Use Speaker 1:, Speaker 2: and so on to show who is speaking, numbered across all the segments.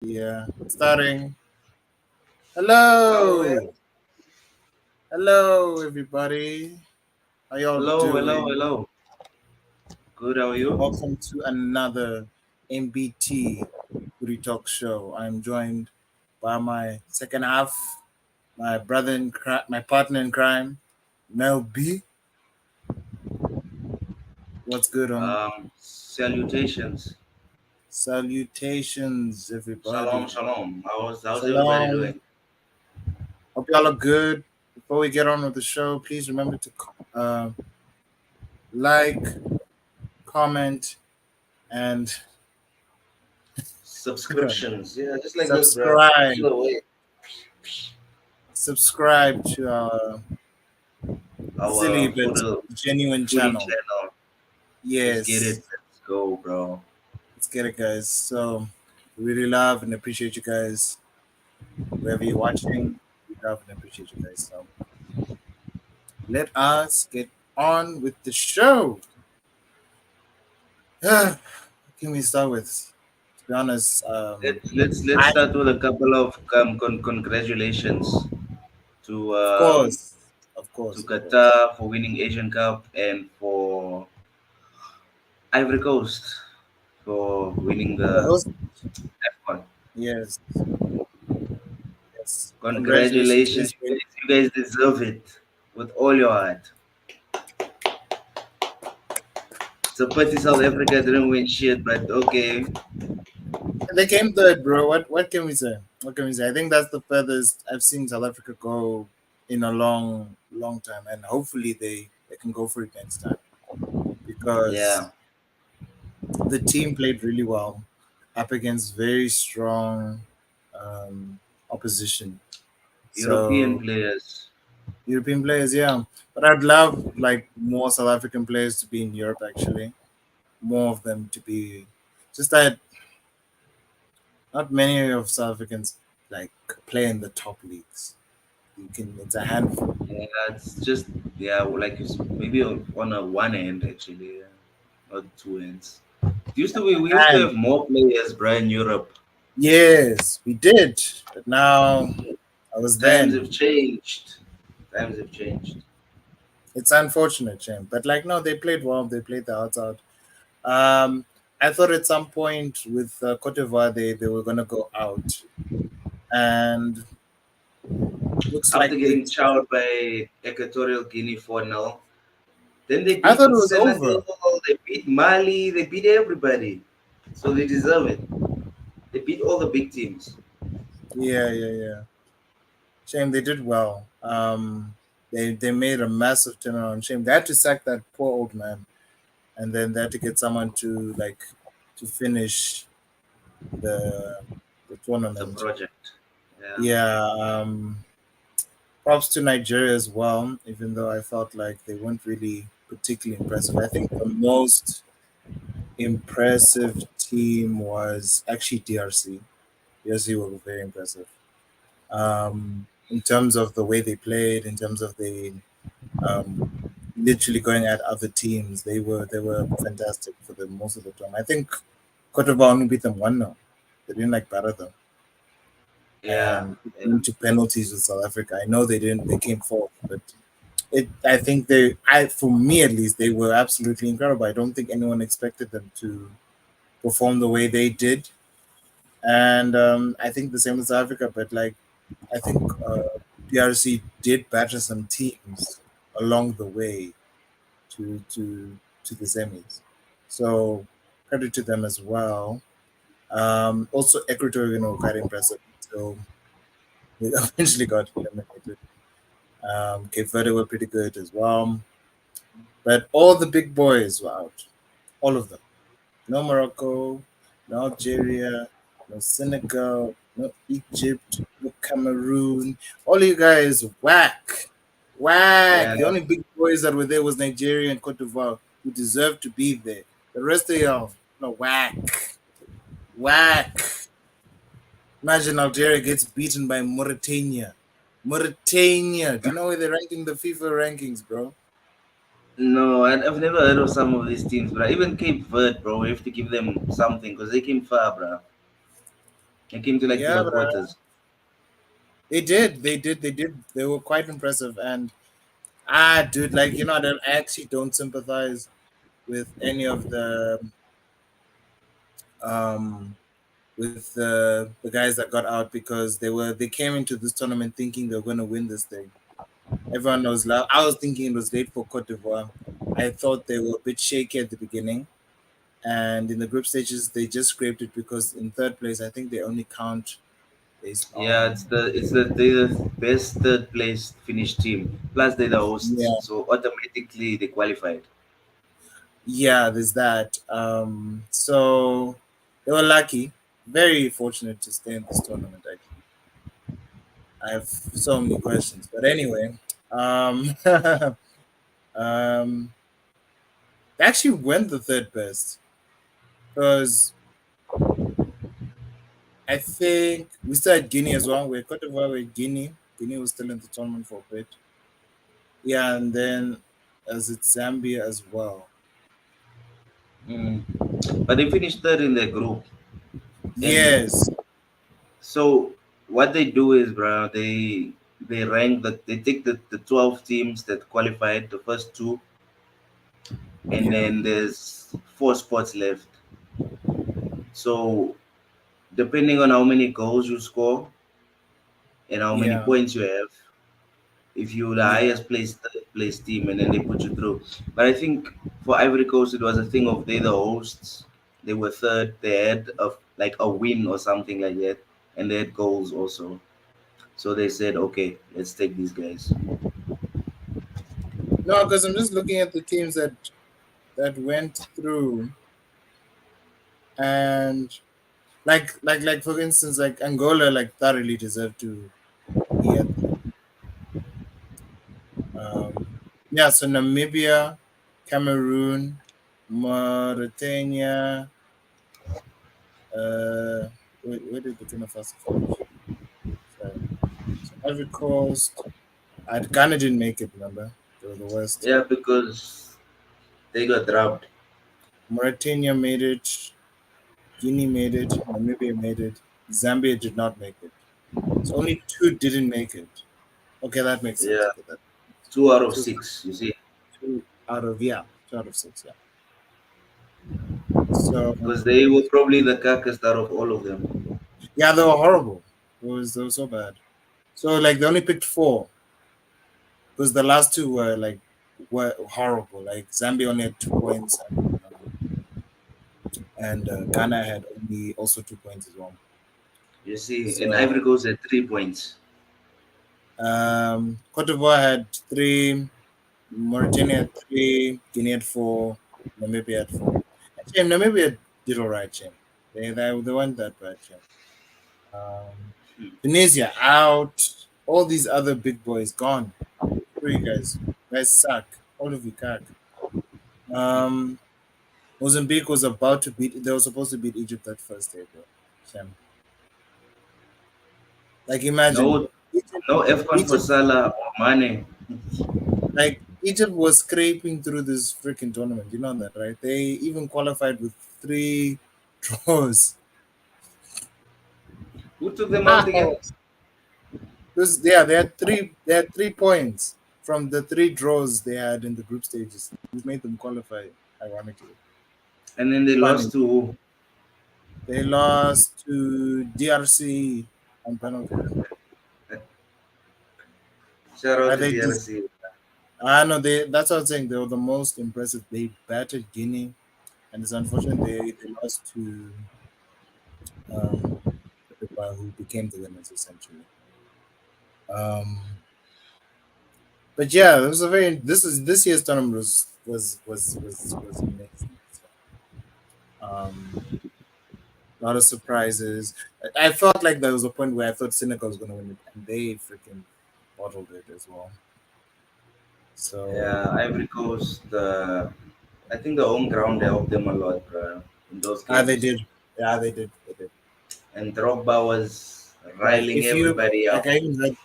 Speaker 1: Yeah, starting.
Speaker 2: Oh, man.
Speaker 1: Hello, hello, everybody. How y'all
Speaker 2: Hello, hello,
Speaker 1: doing?
Speaker 2: hello. Good, how are you?
Speaker 1: Welcome to another MBT Footy Talks show. I'm joined by my second half, my brother in crime, my partner in crime, Mel B. What's good, homie?
Speaker 2: Salutations.
Speaker 1: Salutations,
Speaker 2: Shalom,
Speaker 1: everybody.
Speaker 2: shalom. How's everybody
Speaker 1: Shalom.
Speaker 2: doing?
Speaker 1: Hope y'all are good. Before we get on with the show, please remember to like, comment, and
Speaker 2: Subscriptions. Yeah, just like this, bro.
Speaker 1: subscribe.
Speaker 2: Either way.
Speaker 1: Subscribe to our silly
Speaker 2: Our
Speaker 1: but genuine
Speaker 2: foodie
Speaker 1: channel.
Speaker 2: channel. Let's get
Speaker 1: Yes,
Speaker 2: it. Let's go, bro.
Speaker 1: let's get it, guys. So, really love and appreciate you guys. Wherever you're watching, we love and appreciate you guys. So, let us get on with the show. What can we start with? To be honest,
Speaker 2: Let's
Speaker 1: I,
Speaker 2: start with a couple of congratulations to
Speaker 1: of
Speaker 2: um,
Speaker 1: course, of course,
Speaker 2: to
Speaker 1: of course.
Speaker 2: Qatar for winning Asian Cup and for Ivory Coast for winning
Speaker 1: The
Speaker 2: the
Speaker 1: host,
Speaker 2: AFCON.
Speaker 1: yes, yes. Congratulations,
Speaker 2: Congratulations,
Speaker 1: Israel.
Speaker 2: you guys deserve it with all your heart. It's a pity South Africa didn't win shit, but okay.
Speaker 1: They came third, bro. What can we say? What can we say? I think that's the furthest I've seen South Africa go in a long time, and hopefully they can go for it next time because
Speaker 2: Yeah,
Speaker 1: the team played really well up against very strong um, opposition.
Speaker 2: European
Speaker 1: So
Speaker 2: players.
Speaker 1: European players, yeah, but I'd love like more South African players to be in Europe. Actually, more of them to be. Just that not many of South Africans like play in the top leagues. You can it's a handful.
Speaker 2: Yeah, it's just like it's maybe on a one end actually, not two ends. We used to
Speaker 1: And
Speaker 2: have more players, bro, in Europe.
Speaker 1: yes, we did. But now I was
Speaker 2: Times
Speaker 1: then.
Speaker 2: have changed. Times have changed.
Speaker 1: It's unfortunate, Jim. But like no, they played well, they played the hearts out. Um I thought at some point with Cote d'Ivoire they were gonna go out. And looks
Speaker 2: After
Speaker 1: like they
Speaker 2: getting chowed by Equatorial Guinea 4-0, then they
Speaker 1: I thought
Speaker 2: beat
Speaker 1: it was
Speaker 2: Senegal,
Speaker 1: over.
Speaker 2: they beat Mali, they beat everybody. So they deserve it. They beat all the big teams.
Speaker 1: Yeah, yeah, yeah. Shame they did well. They made a massive turnaround. Shame they had to sack that poor old man, and then they had to get someone to like to finish the the
Speaker 2: The
Speaker 1: tournament.
Speaker 2: project. Yeah.
Speaker 1: Yeah, props to Nigeria as well. Even though I felt like they weren't really particularly impressive. I think the most impressive team was actually DRC. DRC were very impressive. In terms of the way they played, in terms of the um, literally going at other teams. They were fantastic for the most of the time. I think Cote d'Ivoire only beat them 1-0. They didn't like batter them,
Speaker 2: Yeah.
Speaker 1: and it
Speaker 2: Yeah.
Speaker 1: went to penalties with South Africa. I know they didn't. They came fourth, but I think for me at least, they were absolutely incredible. I don't think anyone expected them to perform the way they did, and I think the same with South Africa. But like, I think DRC did batter some teams along the way to the semis. So credit to them as well. Also, Ecuador, quite impressive. So they eventually got eliminated. Cape Verde were pretty good as well. But all the big boys were out. All of them. No Morocco, no Algeria, no Senegal, no Egypt, no Cameroon. All you guys whack. Whack.
Speaker 2: Yeah.
Speaker 1: The only big boys that were there was Nigeria and Cote d'Ivoire who deserved to be there. The rest of y'all, no whack. Whack. Imagine Algeria gets beaten by Mauritania. Mauritania. Do you know where they're ranking the FIFA rankings, bro?
Speaker 2: No, I've never heard of some of these teams, bro. Even Cape Verde, bro. We have to give them something because they came far, bro. They came to like to
Speaker 1: Yeah,
Speaker 2: the
Speaker 1: but
Speaker 2: quarters.
Speaker 1: they did. They were quite impressive, and dude, like I actually don't sympathize with any of um the guys that got out because they came into this tournament thinking they were going to win this thing. Everyone knows. I was thinking it was late for Cote d'Ivoire. I thought they were a bit shaky at the beginning, and in the group stages they just scraped it because in third place I think they only count based
Speaker 2: Yeah,
Speaker 1: on
Speaker 2: they're the best third place finished team. Plus they're the hosts,
Speaker 1: yeah.
Speaker 2: so automatically they qualified.
Speaker 1: Yeah, there's that. So they were lucky, very fortunate to stay in this tournament. Actually, I have so many questions, but anyway, um, um, they actually went the third best because I think we still had Guinea as well. We're Cote d'Ivoire with Guinea. Guinea was still in the tournament for a bit. Yeah, and then as it's Zambia as well.
Speaker 2: Mm. But they finished third in their group, and
Speaker 1: Yes.
Speaker 2: so what they do is, bro, they rank they take the 12 teams that qualified, the first two, and
Speaker 1: Yeah.
Speaker 2: then there's four spots left. So depending on how many goals you score and how many
Speaker 1: Yeah.
Speaker 2: points you have, if you're the
Speaker 1: Yeah.
Speaker 2: highest placed third place team, and then they put you through. But I think for Ivory Coast it was a thing of they the hosts, they were third, they had like a win or something like that, and they had goals also. So they said, okay, let's take these guys.
Speaker 1: No, because I'm just looking at the teams that went through, and like for instance, like Angola, like thoroughly deserved to be at the yeah. So Namibia, Cameroon, Mauritania. Where did Burkina Faso finish? Sorry. So Ivory Coast. Ghana didn't make it. Remember, they were the worst.
Speaker 2: Yeah, because they got dropped.
Speaker 1: Mauritania made it. Guinea made it. Namibia made it. Zambia did not make it. So only two didn't make it. Okay, that makes sense.
Speaker 2: Yeah,
Speaker 1: Okay, that
Speaker 2: two out of
Speaker 1: two,
Speaker 2: six. You see,
Speaker 1: two out of yeah, 2 out of 6. Yeah. So
Speaker 2: because they were probably the cackest out of all of them.
Speaker 1: yeah, they were horrible. They were so bad. So like they only picked four because the last two were horrible. Like Zambia only had 2 points, and Ghana had only also 2 points as well.
Speaker 2: You see, and Ivory
Speaker 1: So
Speaker 2: Coast had 3 points.
Speaker 1: Cote d'Ivoire had three, Mauritania had three, Guinea had four, Namibia had four. Actually, Namibia did all right, Jim. They weren't that bad, Jim. Tunisia out. All these other big boys gone. Screw you guys. You guys suck. All of you cack. Um, Mozambique was about to beat. They were supposed to beat Egypt that first day, bro. Jim. Like imagine
Speaker 2: No,
Speaker 1: Egypt.
Speaker 2: no AFCON for
Speaker 1: Egypt
Speaker 2: Salah or Mane.
Speaker 1: Like Egypt was scraping through this freaking tournament. You know that, right? They even qualified with three draws.
Speaker 2: Who took them out again?
Speaker 1: How? This, yeah, they had three. They had 3 points from the three draws they had in the group stages, which made them qualify. Ironically,
Speaker 2: And then they
Speaker 1: funny.
Speaker 2: lost to who?
Speaker 1: They lost to DRC on penalties.
Speaker 2: Shout out to
Speaker 1: They just.
Speaker 2: DRC.
Speaker 1: I know they. That's what I'm saying. They were the most impressive. They battered Guinea, and it's unfortunate they lost to um, who became the winners essentially. Um, but yeah, it was a very this year's tournament was amazing. A lot of surprises. I felt like there was a point where I thought Senegal was going to win it, and they freaking bottled it as well. So
Speaker 2: Yeah, Ivory Coast. I think the home ground helped them a lot, bro, in those
Speaker 1: they
Speaker 2: games.
Speaker 1: did. Yeah, they did. They did.
Speaker 2: And Drogba was
Speaker 1: Like
Speaker 2: riling
Speaker 1: if you
Speaker 2: everybody
Speaker 1: like,
Speaker 2: up.
Speaker 1: I even heard.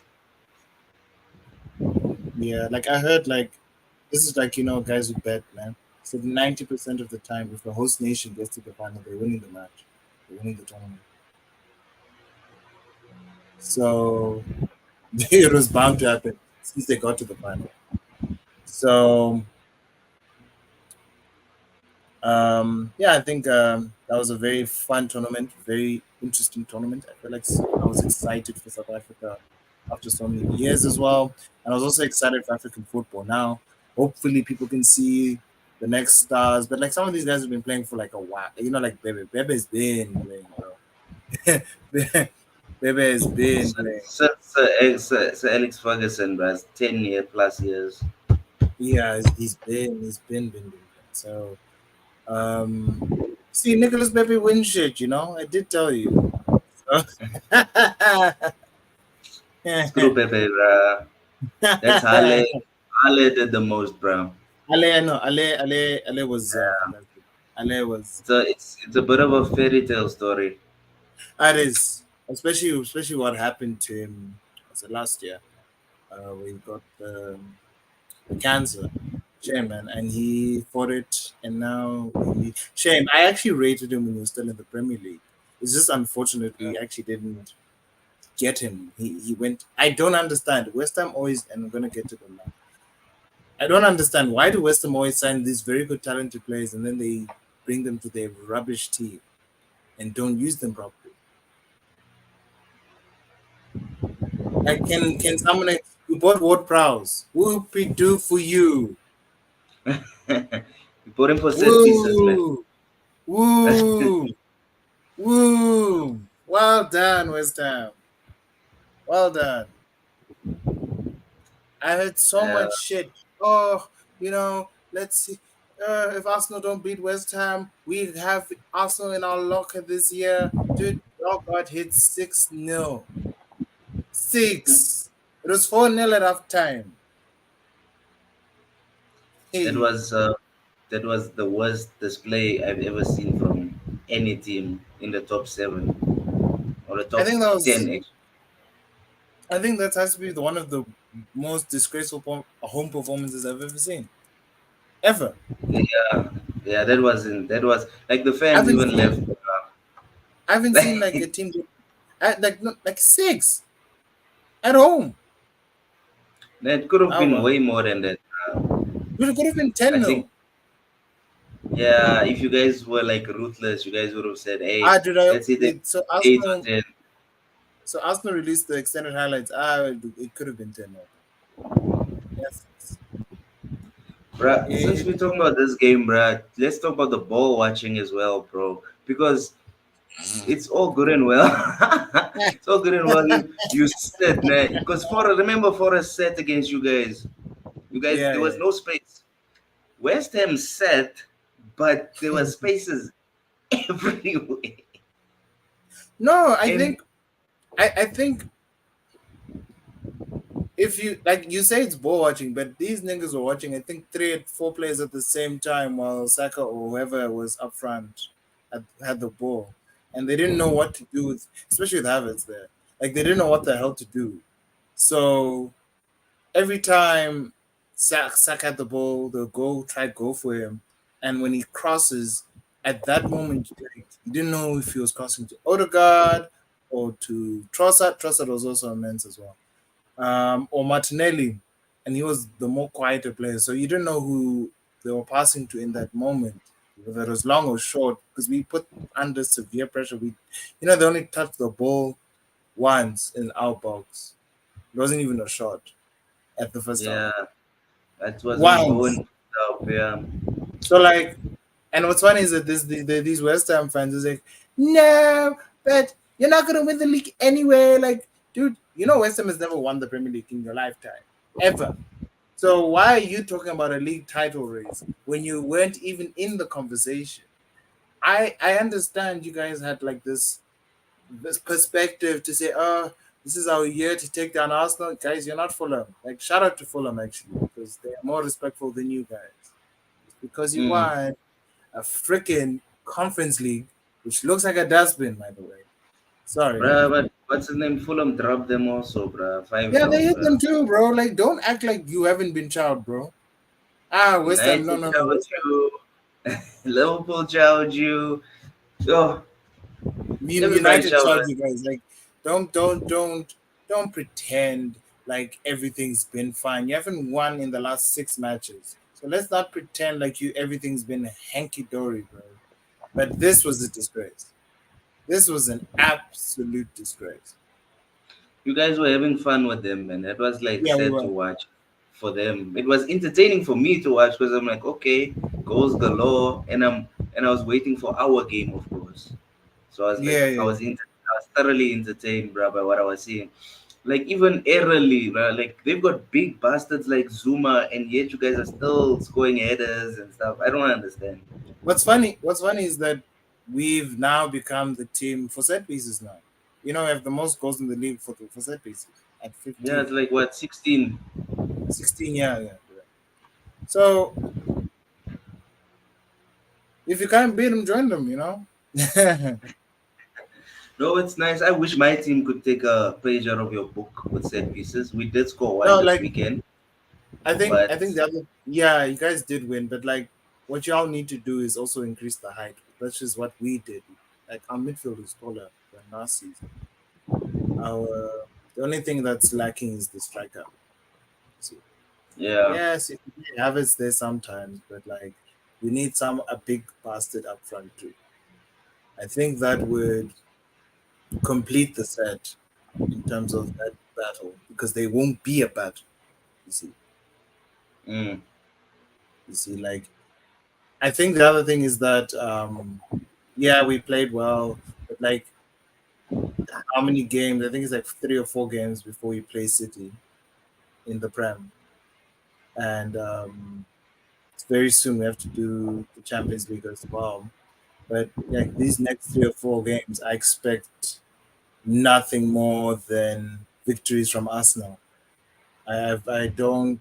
Speaker 1: Yeah, like I heard like this is like guys who bet, man. So 90% of the time, if the host nation gets to the final, they're winning the match. They're winning the tournament. So it was bound to happen since they got to the final. So yeah, I think that was a very fun tournament, very interesting tournament. I feel like I was excited for South Africa after so many years as well, and I was also excited for African football. Now, hopefully, people can see the next stars. But like some of these guys have been playing for like a while. You know, like Bebe's been playing, bro. Bebe has been playing.
Speaker 2: Sir Alex Ferguson, bro, has 10 year plus years.
Speaker 1: Yeah, he's been playing. So see, Nicholas Pepe win shit. You know, I did tell you. So,
Speaker 2: Screw Pepe, bro. That's Hale. Hale did the most, bro.
Speaker 1: Ale, no, Ale was fantastic. Ale was.
Speaker 2: It's a bit of a fairy tale story.
Speaker 1: It is, especially what happened to him. Was it last year? Where he got the cancer. Shame, man, and he fought it, and now shame. I actually rated him when he was still in the Premier League. It's just unfortunate we actually didn't get him. He went. I don't understand. West Ham always, and I'm gonna get to them now. I don't understand why do West Ham always sign these very good talented players and then they bring them to their rubbish team and don't use them properly. Like can someone like, you bought Ward Prowse? Whoopie do for you?
Speaker 2: We put him for set pieces, man.
Speaker 1: Woo, woo, woo! Well done, West Ham. Well done. I heard so
Speaker 2: Yeah,
Speaker 1: much shit. Oh, let's see. If Arsenal don't beat West Ham, we have Arsenal in our locker this year. Dude, y'all got hit 6-0. 6. It was 4-0 at half time.
Speaker 2: that
Speaker 1: Hey,
Speaker 2: was uh, that was the worst display I've ever seen from any team in the top seven or the
Speaker 1: I
Speaker 2: top
Speaker 1: think that was.
Speaker 2: 10. Actually.
Speaker 1: I think that has to be one of the most disgraceful home performances I've ever seen, ever.
Speaker 2: Yeah, yeah, that was like the
Speaker 1: I
Speaker 2: fans
Speaker 1: haven't
Speaker 2: even left.
Speaker 1: seen. I haven't seen like a team like not like 6 at home.
Speaker 2: It could have
Speaker 1: Oh
Speaker 2: been
Speaker 1: well,
Speaker 2: way more than that.
Speaker 1: dude, it could have been
Speaker 2: I
Speaker 1: 10
Speaker 2: think,
Speaker 1: 0
Speaker 2: yeah, if you guys were like ruthless, you guys would have said, "Hey,
Speaker 1: Ah, dude, I,
Speaker 2: let's hit it
Speaker 1: it, so
Speaker 2: 8 or
Speaker 1: Arsenal,
Speaker 2: 10."
Speaker 1: so Arsenal released the extended highlights. It could have been 10 0 Yes,
Speaker 2: Bruh, since
Speaker 1: it,
Speaker 2: we're talking about this game, bruh, let's talk about the ball watching as well, bro. Because it's all good and well. It's all good and well. You said, man. Because remember Forest set against you guys. You guys,
Speaker 1: yeah,
Speaker 2: there was
Speaker 1: yeah.
Speaker 2: no space. West Ham set, but there were spaces everywhere.
Speaker 1: No, I
Speaker 2: And
Speaker 1: think I think if you like you say it's ball watching, but these niggas were watching. I think 3 or 4 players at the same time while Saka or whoever was up front had the ball, and they didn't know what to do with, especially with Havertz there. Like they didn't know what the hell to do. So every time Saka had the ball, they'll go for him, and when he crosses, at that moment like, you didn't know if he was crossing to Odegaard or to Trossard. Trossard was also immense as well, or Martinelli, and he was the more quieter player. So you didn't know who they were passing to in that moment, whether it was long or short, because we put under severe pressure. They only touched the ball once in our box. It wasn't even a shot at the first half.
Speaker 2: yeah, that was when
Speaker 1: Once.
Speaker 2: Bowen up. Yeah,
Speaker 1: So like, and what's funny is that these West Ham fans is like, no, but you're not gonna win the league anyway. Like, dude, West Ham has never won the Premier League in your lifetime, ever. So why are you talking about a league title race when you weren't even in the conversation? I understand you guys had like this perspective to say, oh, this is our year to take down Arsenal. Guys, you're not Fulham. Like, shout out to Fulham actually, because they are more respectful than you guys. It's because you
Speaker 2: mm.
Speaker 1: won a freaking Conference League, which looks like a dustbin, by the way. Sorry.
Speaker 2: Bruh, but what's his name? Fulham dropped them also, bruh. 5
Speaker 1: Yeah, they
Speaker 2: nil,
Speaker 1: hit
Speaker 2: bruh.
Speaker 1: them too, bro. Like, don't act like you haven't been chowed, bro. West Ham, no,
Speaker 2: United
Speaker 1: no, no.
Speaker 2: challenged you. Liverpool challenged you. Oh, everybody
Speaker 1: United
Speaker 2: challenged.
Speaker 1: chowed you guys. Like, Don't pretend like everything's been fine. You haven't won in the last 6 matches, so let's not pretend like you everything's been hanky dory, bro. But this was a disgrace. This was an absolute disgrace.
Speaker 2: You guys were having fun with them, man. That was like
Speaker 1: Yeah, we
Speaker 2: sad to
Speaker 1: were.
Speaker 2: watch for them. It was entertaining for me to watch because I'm like, okay, goals galore, and I was waiting for our game, of course. So I was like,
Speaker 1: Yeah, yeah, yeah.
Speaker 2: I was thoroughly entertained, bro, by what I was seeing. Like even early, bro, like they've got big bastards like Zuma, and yet you guys are still scoring headers and stuff. I don't understand.
Speaker 1: What's funny is that we've now become the team for set pieces now. You know, we have the most goals in the league for set pieces at
Speaker 2: Yeah,
Speaker 1: 15,
Speaker 2: it's like what 16.
Speaker 1: 16. Yeah, yeah. Correct. So if you can't beat them, join them. You know.
Speaker 2: No, it's nice. I wish my team could take a page out of your book with set pieces. We did score one
Speaker 1: No,
Speaker 2: this
Speaker 1: like
Speaker 2: weekend,
Speaker 1: I think
Speaker 2: but
Speaker 1: the other, yeah, you guys did win, but like what y'all need to do is also increase the height. That's just what we did. Like our midfield is taller than last season. Our The only thing that's lacking is the striker. See,
Speaker 2: yeah.
Speaker 1: yes, you can have it there sometimes, but like we need some a big bastard up front too. I think that would complete the set in terms of that battle because they won't be a battle. You see,
Speaker 2: Mm,
Speaker 1: like I think the other thing is that yeah, we played well, but like how many games? I think it's like 3 or 4 games before we play City in the Prem, and it's very soon we have to do the Champions League as well. But like these next 3 or 4 games, I expect nothing more than victories from Arsenal. I don't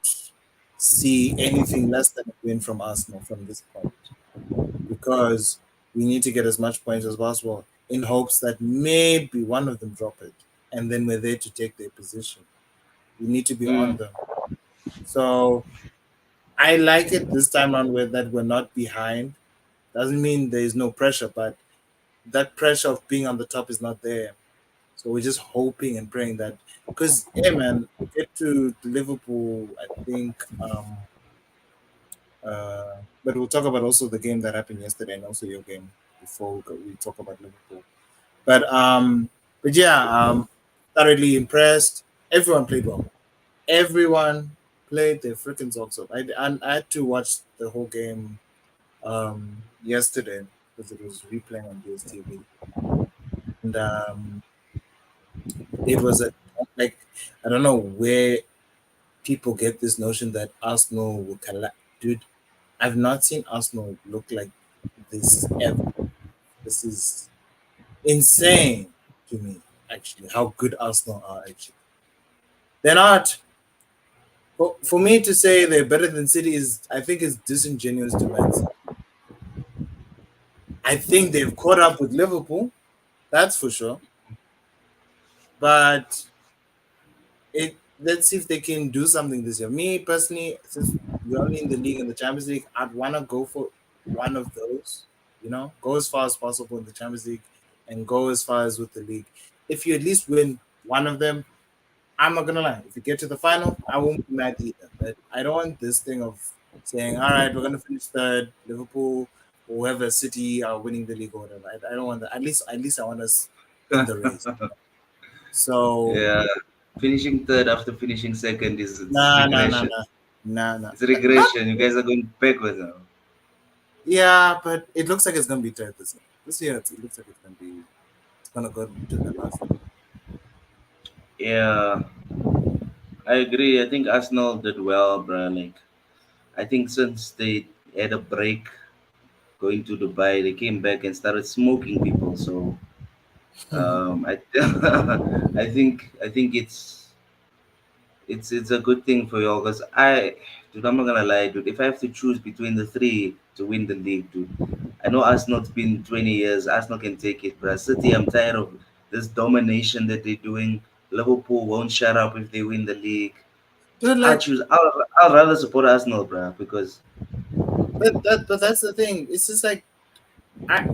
Speaker 1: see anything less than a win from Arsenal from this point because we need to get as much points as possible in hopes that maybe one of them drop it and then we're there to take their position. We need to be on
Speaker 2: mm,
Speaker 1: them. So I like it this time around where that we're not behind. Doesn't mean there is no pressure, but that pressure of being on the top is not there. So we're just hoping and praying that because yeah, man, we get to Liverpool. I think, but we'll talk about also the game that happened yesterday and also your game before we talk about Liverpool. But um, but yeah, thoroughly impressed. Everyone played well. Everyone played their freaking socks off. I had to watch the whole game yesterday because it was replaying on DSTV, and it was a like I don't know where people get this notion that Arsenal will collapse. Dude, I've not seen Arsenal look like this ever. This is insane to me. Actually, how good Arsenal are. Actually, they're not. For me to say they're better than City is, I think, is disingenuous to Man City. I think they've caught up with Liverpool. That's for sure. But let's see if they can do something this year. Me personally, since we're only in the league and the Champions League, I'd wanna go for one of those. You know, go as far as possible in the Champions League and go as far as with the league. If you at least win one of them, I'm not gonna lie. If you get to the final, I won't be mad either. But I don't want this thing of saying, "All right, we're gonna finish third, Liverpool or whoever City are winning the league or whatever." I don't want that. At least I want us in the race. So
Speaker 2: yeah. Finishing third after finishing second is it's
Speaker 1: nah, nah, nah,
Speaker 2: regression.
Speaker 1: nah, nah, nah.
Speaker 2: It's
Speaker 1: Not
Speaker 2: regression. You guys are going backwards now.
Speaker 1: yeah, but it looks like it's gonna be tight this year. This year, it looks like it's gonna go to the last.
Speaker 2: Yeah, I agree. I think Arsenal did well, bro. Like, I think since they had a break going to Dubai, they came back and started smoking people. So, I, I think it's a good thing for y'all because dude, I'm not gonna lie, dude. If I have to choose between the three to win the league, dude, I know Arsenal's been 20 years. Arsenal can take it, but City, I'm tired of this domination that they're doing. Liverpool won't shut up if they win the league.
Speaker 1: Dude,
Speaker 2: I
Speaker 1: like,
Speaker 2: choose. I'll rather support Arsenal, bro, because
Speaker 1: but that's the thing. It's just like I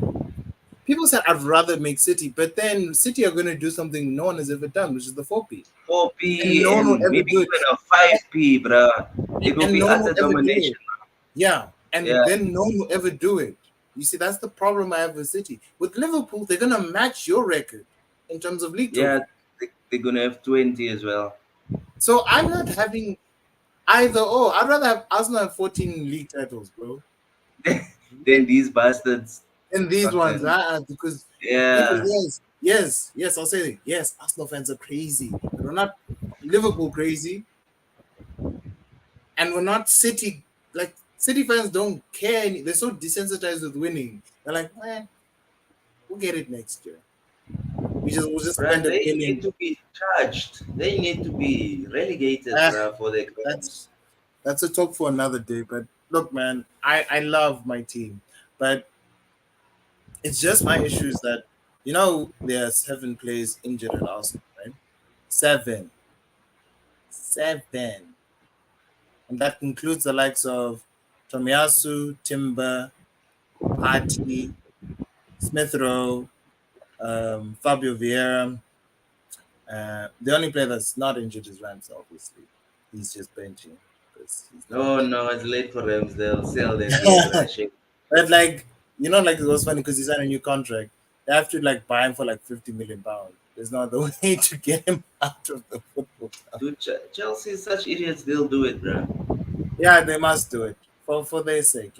Speaker 1: people said I'd rather make City, but then City are going to do something no one has ever done, which is the 4P, and
Speaker 2: 4P
Speaker 1: no one will
Speaker 2: and
Speaker 1: ever
Speaker 2: maybe
Speaker 1: do it,
Speaker 2: even a 5P, bruh. It will
Speaker 1: and
Speaker 2: be
Speaker 1: no one will
Speaker 2: utter
Speaker 1: ever do it.
Speaker 2: domination.
Speaker 1: Yeah, and
Speaker 2: Yeah,
Speaker 1: then no one will ever do it. You see, that's the problem I have with City. With Liverpool, they're going to match your record in terms of league
Speaker 2: yeah,
Speaker 1: trophy.
Speaker 2: they're gonna have 20 as well.
Speaker 1: So I'm not having either or. I'd rather have Arsenal have 14 league titles, bro.
Speaker 2: Then these bastards,
Speaker 1: And these ones,
Speaker 2: fucking
Speaker 1: because
Speaker 2: yeah,
Speaker 1: yes, I'll say it. Yes, Arsenal fans are crazy, but we're not Liverpool crazy, and we're not City. Like City fans don't care. They're so desensitized with winning. They're like, we'll get it next year. We'll just
Speaker 2: bruh.
Speaker 1: spend a
Speaker 2: They need
Speaker 1: billion.
Speaker 2: to be charged. They need to be relegated,
Speaker 1: Ah,
Speaker 2: bruh, for their
Speaker 1: that's
Speaker 2: crimes.
Speaker 1: that's a talk for another day. But look, man, I love my team, but it's just my issue is that there are 7 players injured at Arsenal, right? Seven, seven, and that includes the likes of Tomiyasu, Timber, Partey, Smith Rowe, Fabio Vieira. The only player that's not injured is Ramsey, obviously. He's just benching because he's not
Speaker 2: Oh
Speaker 1: injured.
Speaker 2: no, it's late for them. They'll sell that guy, bruh. Shit.
Speaker 1: But like it was funny because he signed a new contract. They have to like buy him for like 50 million pounds. There's no other way to get him out of the football club.
Speaker 2: Dude, Chelsea is such idiots. They'll do it, bruh.
Speaker 1: Yeah, they must do it for their sake.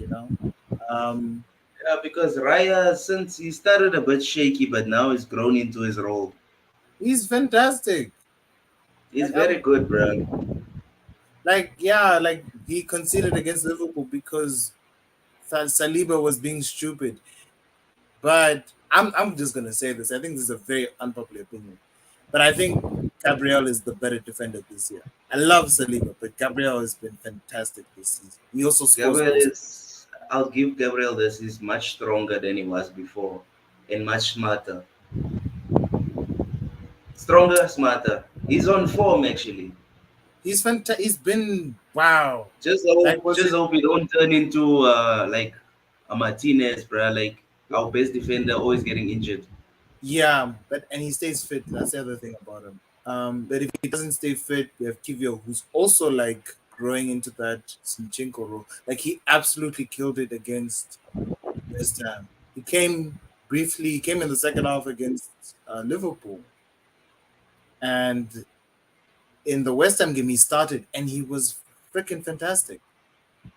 Speaker 1: Um,
Speaker 2: Yeah, because Raya, since he started a bit shaky, but now he's grown into his role.
Speaker 1: he's fantastic.
Speaker 2: He's
Speaker 1: Like
Speaker 2: very
Speaker 1: I'm
Speaker 2: good, bruh.
Speaker 1: like he conceded against Liverpool because Saliba was being stupid. But I'm just gonna say this. I think this is a very unpopular opinion. But I think Gabriel is the better defender this year. I love Saliba, but Gabriel has been fantastic this season. He also scores
Speaker 2: Gabriel
Speaker 1: goals.
Speaker 2: is, I'll give Gabriel this, he's much stronger than he was before and much smarter. Stronger, smarter. He's on form, actually.
Speaker 1: He's fantastic. He's been wow. Like was
Speaker 2: Just
Speaker 1: it?
Speaker 2: hope he don't turn into like a Martinez, bruh. Like our best defender always getting injured.
Speaker 1: Yeah, but and he stays fit. That's the other thing about him. But if he doesn't stay fit, we have Kivio, who's also like growing into that Sinchenko role. Like he absolutely killed it against West Ham. He came briefly. He came in the second half against Liverpool, and in the West Ham game he started, and he was freaking fantastic.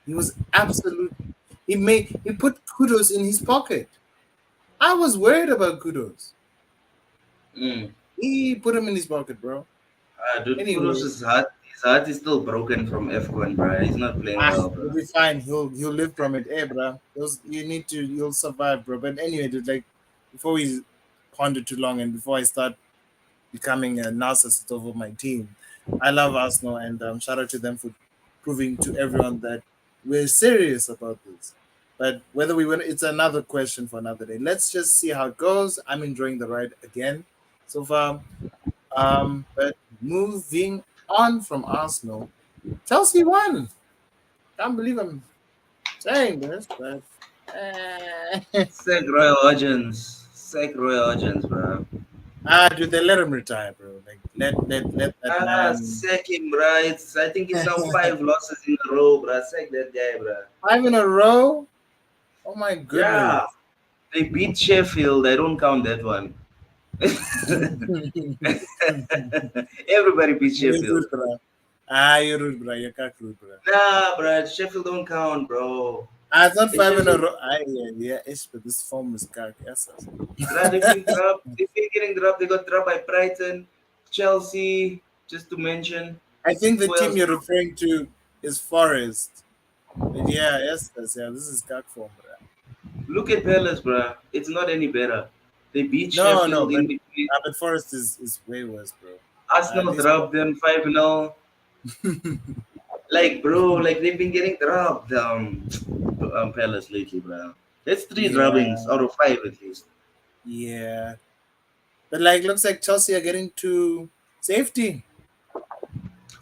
Speaker 1: He was absolute. He put kudos in his pocket. I was worried about kudos.
Speaker 2: Mm.
Speaker 1: He put him in his pocket, bro.
Speaker 2: Dude, Kudos
Speaker 1: Anyway,
Speaker 2: his heart is still broken from AFCON, bruh. He's not playing well,
Speaker 1: he'll
Speaker 2: bruh.
Speaker 1: be fine. He'll live from it. Hey, bro. You'll survive, bro. But anyway, dude, like before we ponder too long and before I start becoming a narcissist over my team, I love Arsenal and shout out to them for proving to everyone that we're serious about this. But whether we win, it's another question for another day. Let's just see how it goes. I'm enjoying the ride again so far. But moving on from Arsenal, Chelsea won. Can't believe I'm saying this, but
Speaker 2: Sack Roy Hodgins. Sack Roy Hodgins, bruh.
Speaker 1: dude, they let him retire, bro. Like let that man
Speaker 2: Sack him, bruh. I think it's now 5 losses in a row, bruh. Sack that guy, bruh.
Speaker 1: 5 in a row. Oh my
Speaker 2: Yeah,
Speaker 1: goodness.
Speaker 2: they beat Sheffield. I don't count that one. Everybody beat
Speaker 1: You're
Speaker 2: Sheffield.
Speaker 1: rude, bro. You're rude, bro. You're cock rude, bro.
Speaker 2: Nah, bruh. Sheffield don't count, bro.
Speaker 1: It's not
Speaker 2: It's
Speaker 1: 5 in a row. Yeah, but this form is cock. Yes, sir.
Speaker 2: bruh, they've been dropped. They've been getting dropped. They got dropped by Brighton, Chelsea, just to mention.
Speaker 1: I think the
Speaker 2: Who
Speaker 1: team
Speaker 2: else?
Speaker 1: you're referring to is Forest. But yeah, yeah, this is cock form, bro.
Speaker 2: Look at Palace, bruh. It's not any better. They beat
Speaker 1: No,
Speaker 2: Sheffield in between.
Speaker 1: but Forest is way worse, bro.
Speaker 2: Arsenal
Speaker 1: This
Speaker 2: dropped them 5-0. Like, bro, like they've been getting dropped Palace lately, bro. That's 3 droppings
Speaker 1: yeah,
Speaker 2: out of 5 at least.
Speaker 1: yeah. But like, looks like Chelsea are getting to safety.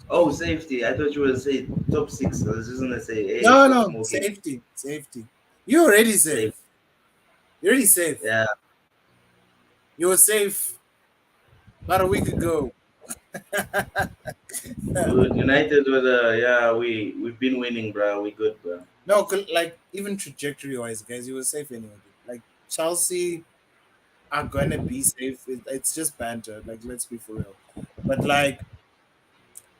Speaker 2: Oh, safety. I thought you were say top 6. I was just gonna say, hey,
Speaker 1: No,
Speaker 2: stop
Speaker 1: no,
Speaker 2: smoking.
Speaker 1: safety. You're already
Speaker 2: Safe.
Speaker 1: safe. You're already safe.
Speaker 2: Yeah.
Speaker 1: You were safe about a week ago.
Speaker 2: Dude, United with yeah, we've been winning, bro. We good, bro.
Speaker 1: No, like even trajectory wise, guys, you were safe anyway. Dude. Like Chelsea are gonna be safe. It's just banter. Like let's be for real. But like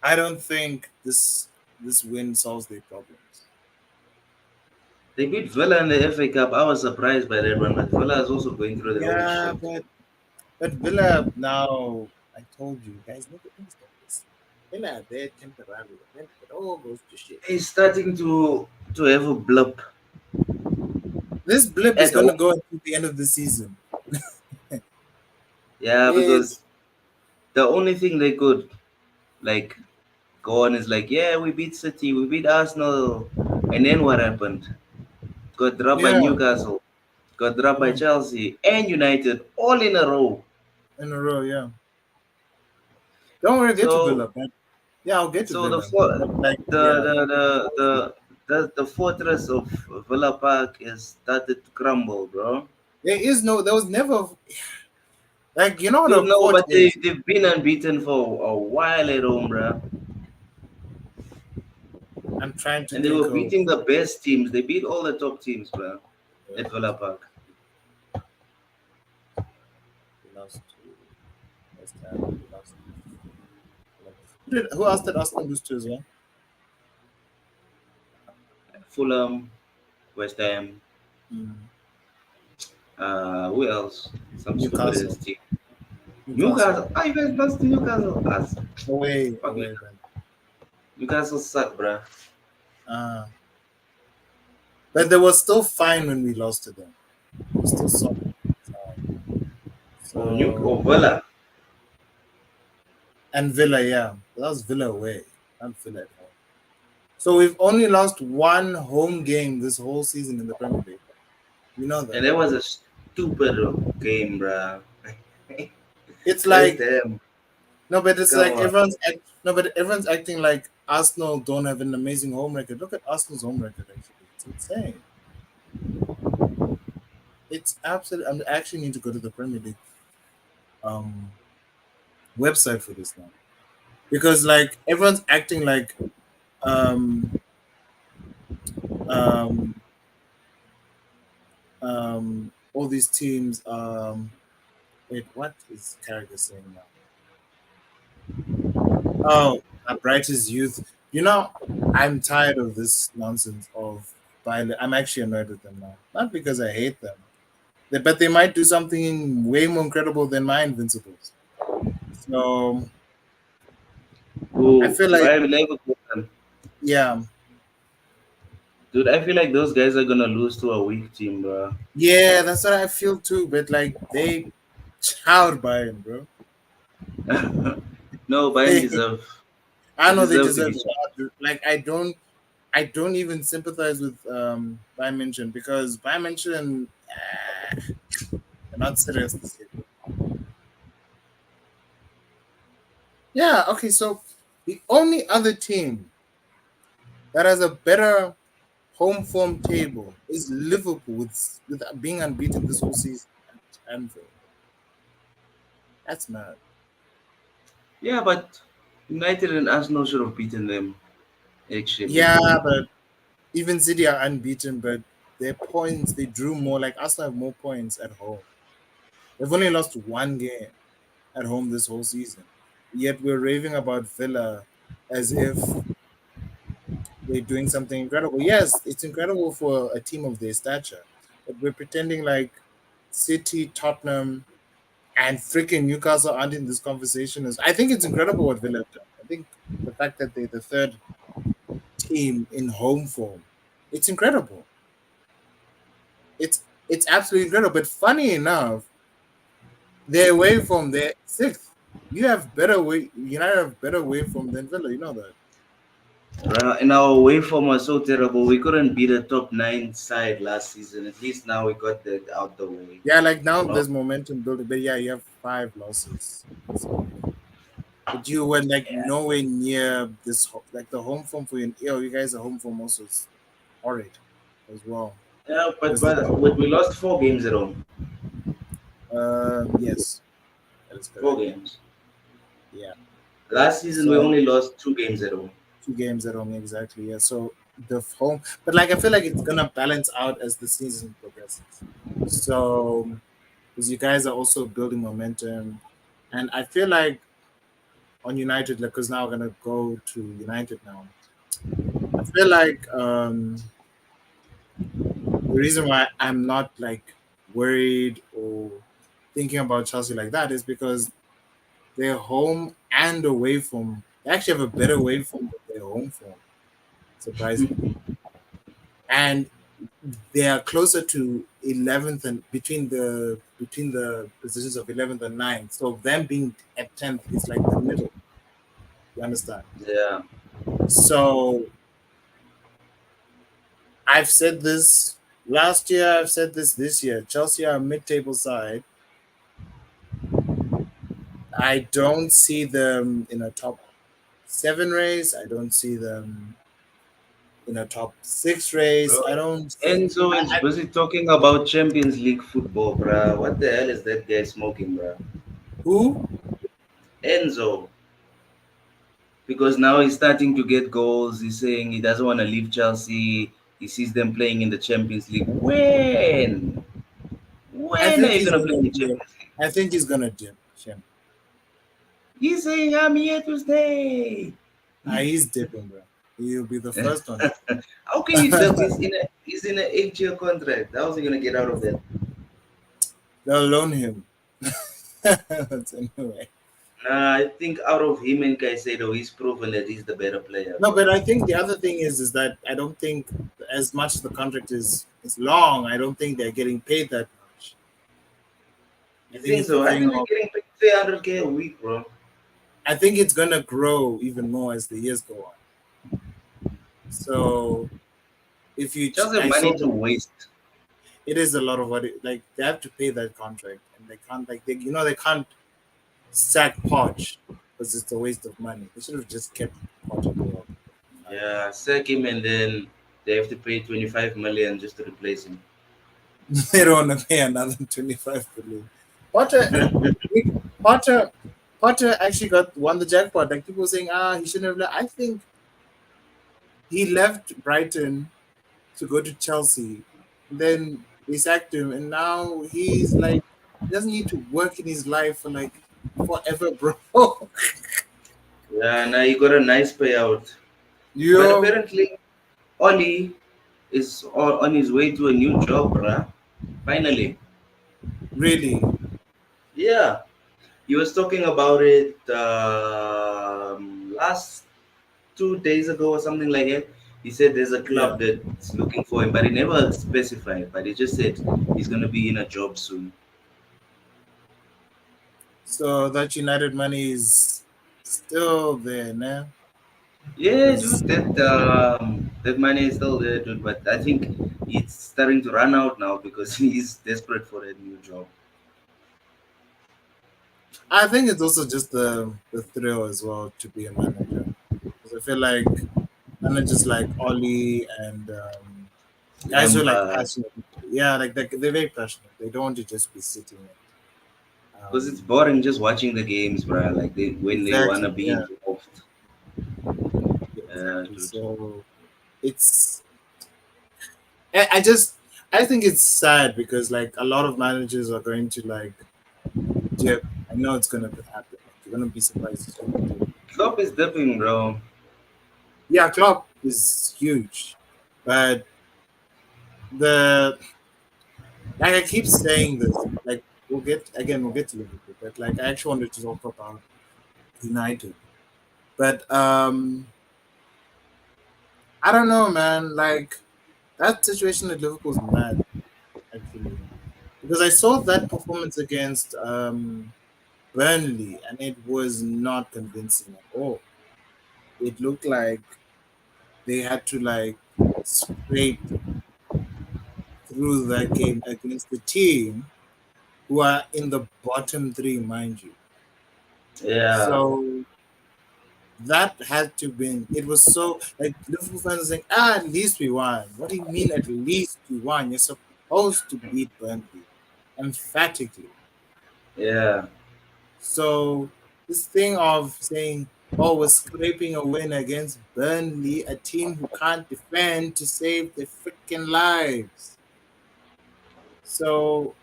Speaker 1: I don't think this win solves their problems.
Speaker 2: They beat Villa in the FA Cup. I was surprised by that one, but Villa is also going through their own
Speaker 1: Yeah,
Speaker 2: shit.
Speaker 1: but Villa now. I told you guys, look at things like this. Villa are there temporarily, then it all goes to shit.
Speaker 2: He's starting to have a blip
Speaker 1: This blip is
Speaker 2: at
Speaker 1: gonna
Speaker 2: home.
Speaker 1: go until the end of the season.
Speaker 2: Yeah,
Speaker 1: It
Speaker 2: because the only thing they could like go on is like, yeah, we beat City, we beat Arsenal, and then what happened? Got dropped by
Speaker 1: yeah,
Speaker 2: Newcastle, got dropped by
Speaker 1: yeah,
Speaker 2: Chelsea and United all in a row.
Speaker 1: in a row, yeah. Don't worry, get to
Speaker 2: So
Speaker 1: Villa, man. Yeah, I'll get to
Speaker 2: so the
Speaker 1: Villa.
Speaker 2: for,
Speaker 1: But like,
Speaker 2: the,
Speaker 1: yeah,
Speaker 2: the, the
Speaker 1: Chelsea.
Speaker 2: the the fortress of Villa Park has started to crumble, bro.
Speaker 1: There was never like you know what
Speaker 2: Dude,
Speaker 1: a
Speaker 2: no,
Speaker 1: fort
Speaker 2: but
Speaker 1: is.
Speaker 2: they've been unbeaten for a while at home, bro.
Speaker 1: I'm trying to
Speaker 2: And they
Speaker 1: think
Speaker 2: were
Speaker 1: of
Speaker 2: beating the best teams. They beat all the top teams, bro,
Speaker 1: uh,
Speaker 2: at Villa Park.
Speaker 1: we lost to West Ham. We lost to who else did Arsenal lose to as well?
Speaker 2: Fulham, West Ham,
Speaker 1: Mm.
Speaker 2: who else? Some stupid ass
Speaker 1: Newcastle.
Speaker 2: team.
Speaker 1: Newcastle.
Speaker 2: Newcastle. Ah, you guys lost to Newcastle. Us. Fucking
Speaker 1: Away, man.
Speaker 2: Newcastle suck, bro.
Speaker 1: Uh, but they were still fine when we lost to them. They were still solid.
Speaker 2: Or
Speaker 1: So
Speaker 2: Villa.
Speaker 1: and Villa, yeah, that was Villa away, not Villa at home. So we've only lost one home game this whole season in the Premier League. You know
Speaker 2: And
Speaker 1: that.
Speaker 2: that was a stupid game, bro.
Speaker 1: It's
Speaker 2: West
Speaker 1: like
Speaker 2: Ham.
Speaker 1: no, but it's
Speaker 2: Come
Speaker 1: like
Speaker 2: on.
Speaker 1: no, but everyone's acting like Arsenal don't have an amazing home record. Look at Arsenal's home record. Actually, it's insane. It's absolutely. I actually need to go to the Premier League um website for this now because like everyone's acting like um um all these teams wait, what is Carragher saying now? Oh, brightest youth. You know, I'm tired of this nonsense of violent. I'm actually annoyed with them now. Not because I hate them, but they might do something way more incredible than my Invincibles. So I
Speaker 2: Who?
Speaker 1: feel like,
Speaker 2: Bayern Leverkusen.
Speaker 1: yeah,
Speaker 2: Dude, I feel like those guys are gonna lose to a weak team, bro.
Speaker 1: yeah, that's what I feel too. But like they chowed Bayern, bro.
Speaker 2: No, Bayern deserve.
Speaker 1: I
Speaker 2: They
Speaker 1: know they
Speaker 2: deserve to
Speaker 1: deserve
Speaker 2: be
Speaker 1: it.
Speaker 2: champions.
Speaker 1: Like I don't even sympathize with Bayern München because Bayern München they're not serious this year. Yeah, okay, so the only other team that has a better home form table is Liverpool with being unbeaten this whole season at Anfield. That's mad.
Speaker 2: Yeah, but United and Arsenal should have beaten them. Actually,
Speaker 1: Yeah, but even City are unbeaten, but their points they drew more. Like Arsenal have more points at home. They've only lost one game at home this whole season. Yet we're raving about Villa as if they're doing something incredible. Yes, it's incredible for a team of their stature, but we're pretending like City, Tottenham, and freaking Newcastle aren't in this conversation. I think it's incredible what Villa have done. I think the fact that they're the third team in home form, it's incredible. It's absolutely incredible. But funny enough, they're away from their sixth. You have better way. United have better way from than Villa. You know that.
Speaker 2: and our away form was so terrible. We couldn't beat a top nine side last season. At least now we got that out the way.
Speaker 1: Yeah, like now
Speaker 2: You know?
Speaker 1: there's momentum building, but yeah, you have 5 losses. But you were like nowhere near this. Like the home form for you. You guys are home form also is horrid as well.
Speaker 2: Yeah, but
Speaker 1: Because
Speaker 2: we lost 4 games at home.
Speaker 1: Yes, that is
Speaker 2: Four
Speaker 1: correct.
Speaker 2: games.
Speaker 1: Yeah.
Speaker 2: Last season we
Speaker 1: So
Speaker 2: only lost 2 games at home.
Speaker 1: 2 games at home, exactly. Yeah. So the home, but like I feel like it's gonna balance out as the season progresses. So because you guys are also building momentum, and I feel like on United, like, because now we're gonna go to United now. I feel like the reason why I'm not like worried or thinking about Chelsea like that is because their home and away form, they actually have a better away form than their home form, surprisingly. And they are closer to 11th and between the positions of 11th and 9th. So them being at 10th is like the middle. You understand?
Speaker 2: Yeah.
Speaker 1: So I've said this last year. I've said this year. Chelsea are a mid-table side. I don't see them in a top seven race. I don't see them in a top six race.
Speaker 2: Bro,
Speaker 1: I don't.
Speaker 2: Enzo is
Speaker 1: I
Speaker 2: busy talking about Champions League football, bruh. What the hell is that guy smoking, bruh?
Speaker 1: who
Speaker 2: Enzo. Because now he's starting to get goals. He's saying he doesn't want to leave Chelsea. He sees them playing in the Champions League. When?
Speaker 1: I
Speaker 2: When are
Speaker 1: think
Speaker 2: you
Speaker 1: he's
Speaker 2: going to play
Speaker 1: gonna
Speaker 2: in the
Speaker 1: dip.
Speaker 2: Champions League?
Speaker 1: I think he's gonna dip. Shem.
Speaker 2: He's saying, I'm here to stay.
Speaker 1: He's dipping, bro. He'll be the first one to
Speaker 2: How can you dip? He's in an 8 year contract. How's he going to get out of that?
Speaker 1: they'll loan him. Anyway.
Speaker 2: Nah, I think out of him and Caicedo, he's proven that he's the better player,
Speaker 1: No,
Speaker 2: bro.
Speaker 1: but I think the other thing is that I don't think as much as the contract is long, I don't think they're getting paid that much. I
Speaker 2: You
Speaker 1: think
Speaker 2: think
Speaker 1: it's the
Speaker 2: so? I
Speaker 1: thing
Speaker 2: think they're
Speaker 1: of
Speaker 2: getting paid 300K a week, bro.
Speaker 1: I think it's gonna grow even more as the years go on. So if you,
Speaker 2: Just have
Speaker 1: I
Speaker 2: money
Speaker 1: saw
Speaker 2: to waste.
Speaker 1: it is a lot of what like they have to pay that contract, and they can't like they can't sack Poch because it's a waste of money. They should have just kept Poch at the world.
Speaker 2: Yeah, sack him and then they have to pay 25 million just to replace him.
Speaker 1: They don't want to pay another 25 billion. Potter, Potter, Potter actually got won the jackpot. Like people saying, he shouldn't have left. I think he left Brighton to go to Chelsea. Then they sacked him, and now he's like he doesn't need to work in his life for like forever, bro.
Speaker 2: Yeah, now he got a nice payout. But
Speaker 1: Yo,
Speaker 2: apparently, Oli is on his way to a new job, bruh. Finally.
Speaker 1: really?
Speaker 2: Yeah, he was talking about it last 2 days ago or something like that. He said there's a
Speaker 1: Yeah.
Speaker 2: club that's looking for him, but he never specified. But he just said he's gonna be in a job soon.
Speaker 1: So that United money is still there, nah?
Speaker 2: Yeah, dude,
Speaker 1: 'Cause
Speaker 2: that money is still there, dude. But I think it's starting to run out now because he's desperate for a new job.
Speaker 1: I think it's also just the thrill as well to be a manager. Because I feel like managers like Ollie and guys who are like
Speaker 2: Lamba,
Speaker 1: passionate, yeah, like they're very passionate. They don't want to just be sitting.
Speaker 2: because it's
Speaker 1: Um,
Speaker 2: boring just watching the games, bro. Like when they wanna
Speaker 1: exactly,
Speaker 2: be
Speaker 1: yeah,
Speaker 2: involved.
Speaker 1: yeah, exactly.
Speaker 2: Dude.
Speaker 1: So it's I just I think it's sad because like a lot of managers are going to like dip. I know it's gonna happen. Like, you're gonna be surprised. It's gonna dip.
Speaker 2: Klopp is dipping, bro.
Speaker 1: Yeah, Klopp is huge, but the like I keep saying this. Like we'll get to Liverpool, but like I actually wanted to talk about United. But I don't know, man. Like that situation at Liverpool's mad, actually, because I saw that performance against Burnley, and it was not convincing at all. It looked like they had to like scrape through that game against the team who are in the bottom three, mind you.
Speaker 2: Yeah,
Speaker 1: So that had to win. It was so like Liverpool fans saying, at least we won. What do you mean at least we won? You're supposed to beat Burnley emphatically.
Speaker 2: Yeah.
Speaker 1: So this thing of saying, "Oh, we're scraping a win against Burnley, a team who can't defend to save their freaking lives." So,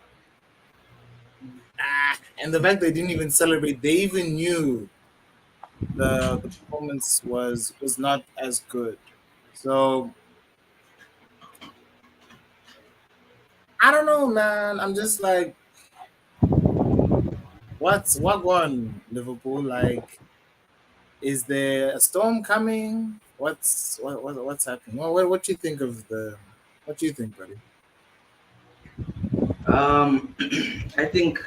Speaker 1: and the fact they didn't even celebrate, they even knew the performance was not as good. So I don't know, man. I'm just like, what one Liverpool like? Is there a storm coming? What's happening? What do you think of the? What do you think, buddy?
Speaker 2: Um, I think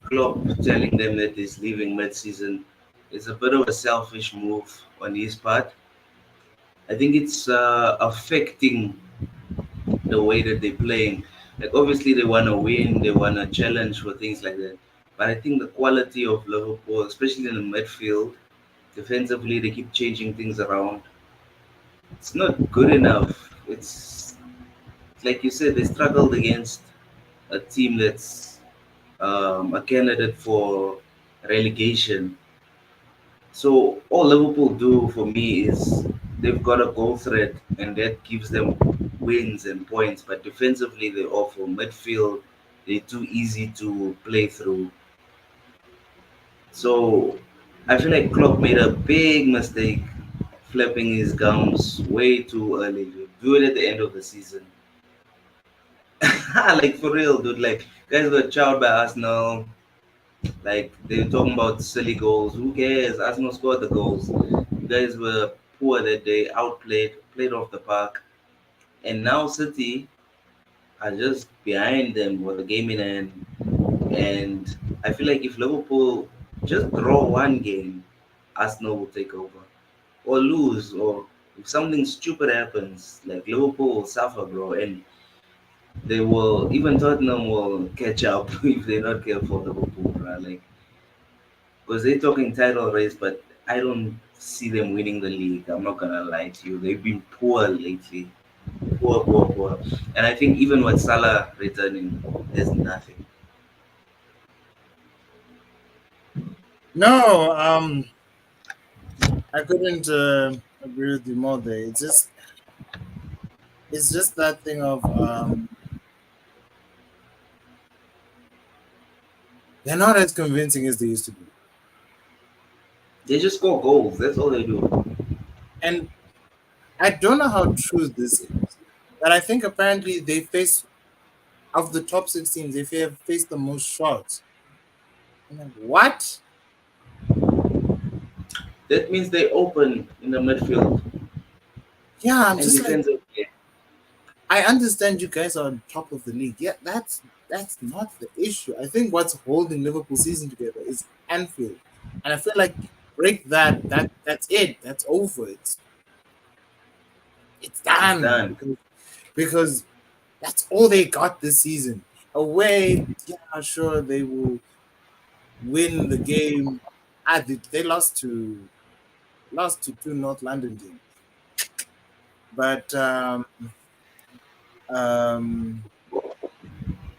Speaker 2: Klopp telling them that he's leaving mid-season is a bit of a selfish move on his part. I think it's affecting the way that they're playing. Like obviously they want to win, they want to challenge for things like that. But I think the quality of Liverpool, especially in the midfield, defensively they keep changing things around. It's not good enough. It's like you said, they struggled against a team that's a candidate for relegation. So all Liverpool do for me is they've got a goal threat, and that gives them wins and points. But defensively, they're awful. Midfield, they're too easy to play through. So I feel like Klopp made a big mistake flapping his gums way too early. Do it at the end of the season. Like for real, dude. Like guys got chowed by Arsenal. Like they're talking about silly goals. Who cares? Arsenal scored the goals. You guys were poor that day, outplayed, played off the park, and now City are just behind them with the game in hand. And I feel like if Liverpool just draw one game, Arsenal will take over, or lose, or if something stupid happens, like Liverpool will suffer, bro, and they will even Tottenham will catch up if they're not careful. Liverpool, bro, like because they're talking title race, but I don't see them winning the league. I'm not gonna lie to you. They've been poor lately. Poor, poor, poor. And I think even with Salah returning, there's nothing.
Speaker 1: No, I couldn't agree with you more there. It's just that thing of they're not as convincing as they used to be.
Speaker 2: They just score goals. That's all they do.
Speaker 1: And I don't know how true this is, but I think apparently they face of the top 16, they have faced the most shots. I'm like, what?
Speaker 2: That means they open in the midfield
Speaker 1: Yeah, I'm
Speaker 2: and
Speaker 1: just like,
Speaker 2: defensively.
Speaker 1: I understand you guys are on top of the league. Yeah, that's not the issue. I think what's holding Liverpool season together is Anfield, and I feel like break that's it. That's over. It's
Speaker 2: It's
Speaker 1: done
Speaker 2: done.
Speaker 1: because that's all they got this season. Away, yeah, sure they will win the game. They lost to two North London teams, but um,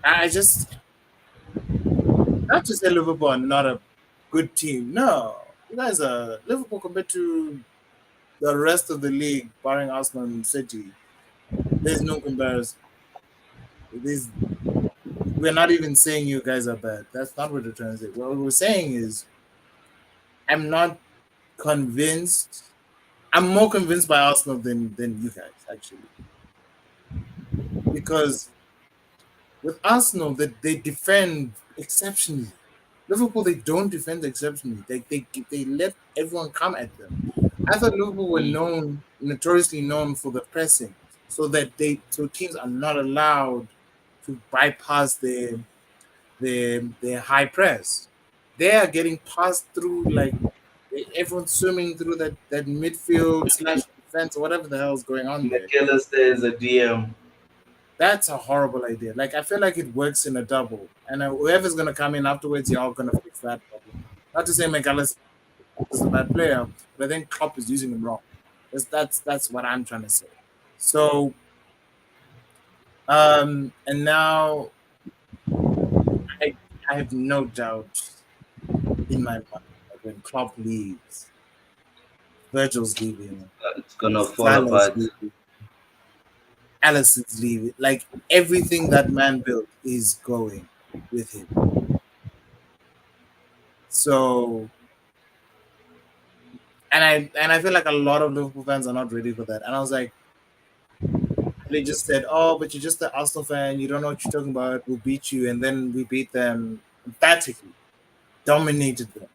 Speaker 1: I just not to say Liverpool are not a good team. No, you guys are Liverpool compared to the rest of the league, barring Arsenal and City. There's no comparison. There's, we're not even saying you guys are bad. That's not what we're trying to say. What we're saying is, I'm not convinced. I'm more convinced by Arsenal than you guys actually, because with Arsenal that they defend exceptionally. Liverpool they don't defend exceptionally. They let everyone come at them. I thought Liverpool were
Speaker 2: Mm.
Speaker 1: notoriously known for the pressing, so teams are not allowed to bypass their high press. They are getting passed through like everyone's swimming through that midfield slash defense or whatever the hell is going on there.
Speaker 2: McAllister is a DM.
Speaker 1: That's a horrible idea. Like I feel like it works in a double, and whoever's gonna come in afterwards, you're all gonna fix that problem. Not to say McAllister is a bad player, but I think Klopp is using him wrong. That's what I'm trying to say. So and now I I have no doubt in my mind that when Klopp leaves, Virgil's leaving,
Speaker 2: It's gonna fall
Speaker 1: Salah's
Speaker 2: apart.
Speaker 1: leaving, Allison's leaving. Like everything that man built is going with him. So, and I feel like a lot of Liverpool fans are not ready for that. And I was like, they just said, "Oh, but you're just an Arsenal fan. You don't know what you're talking about. We'll beat you." And then we beat them emphatically, dominated them.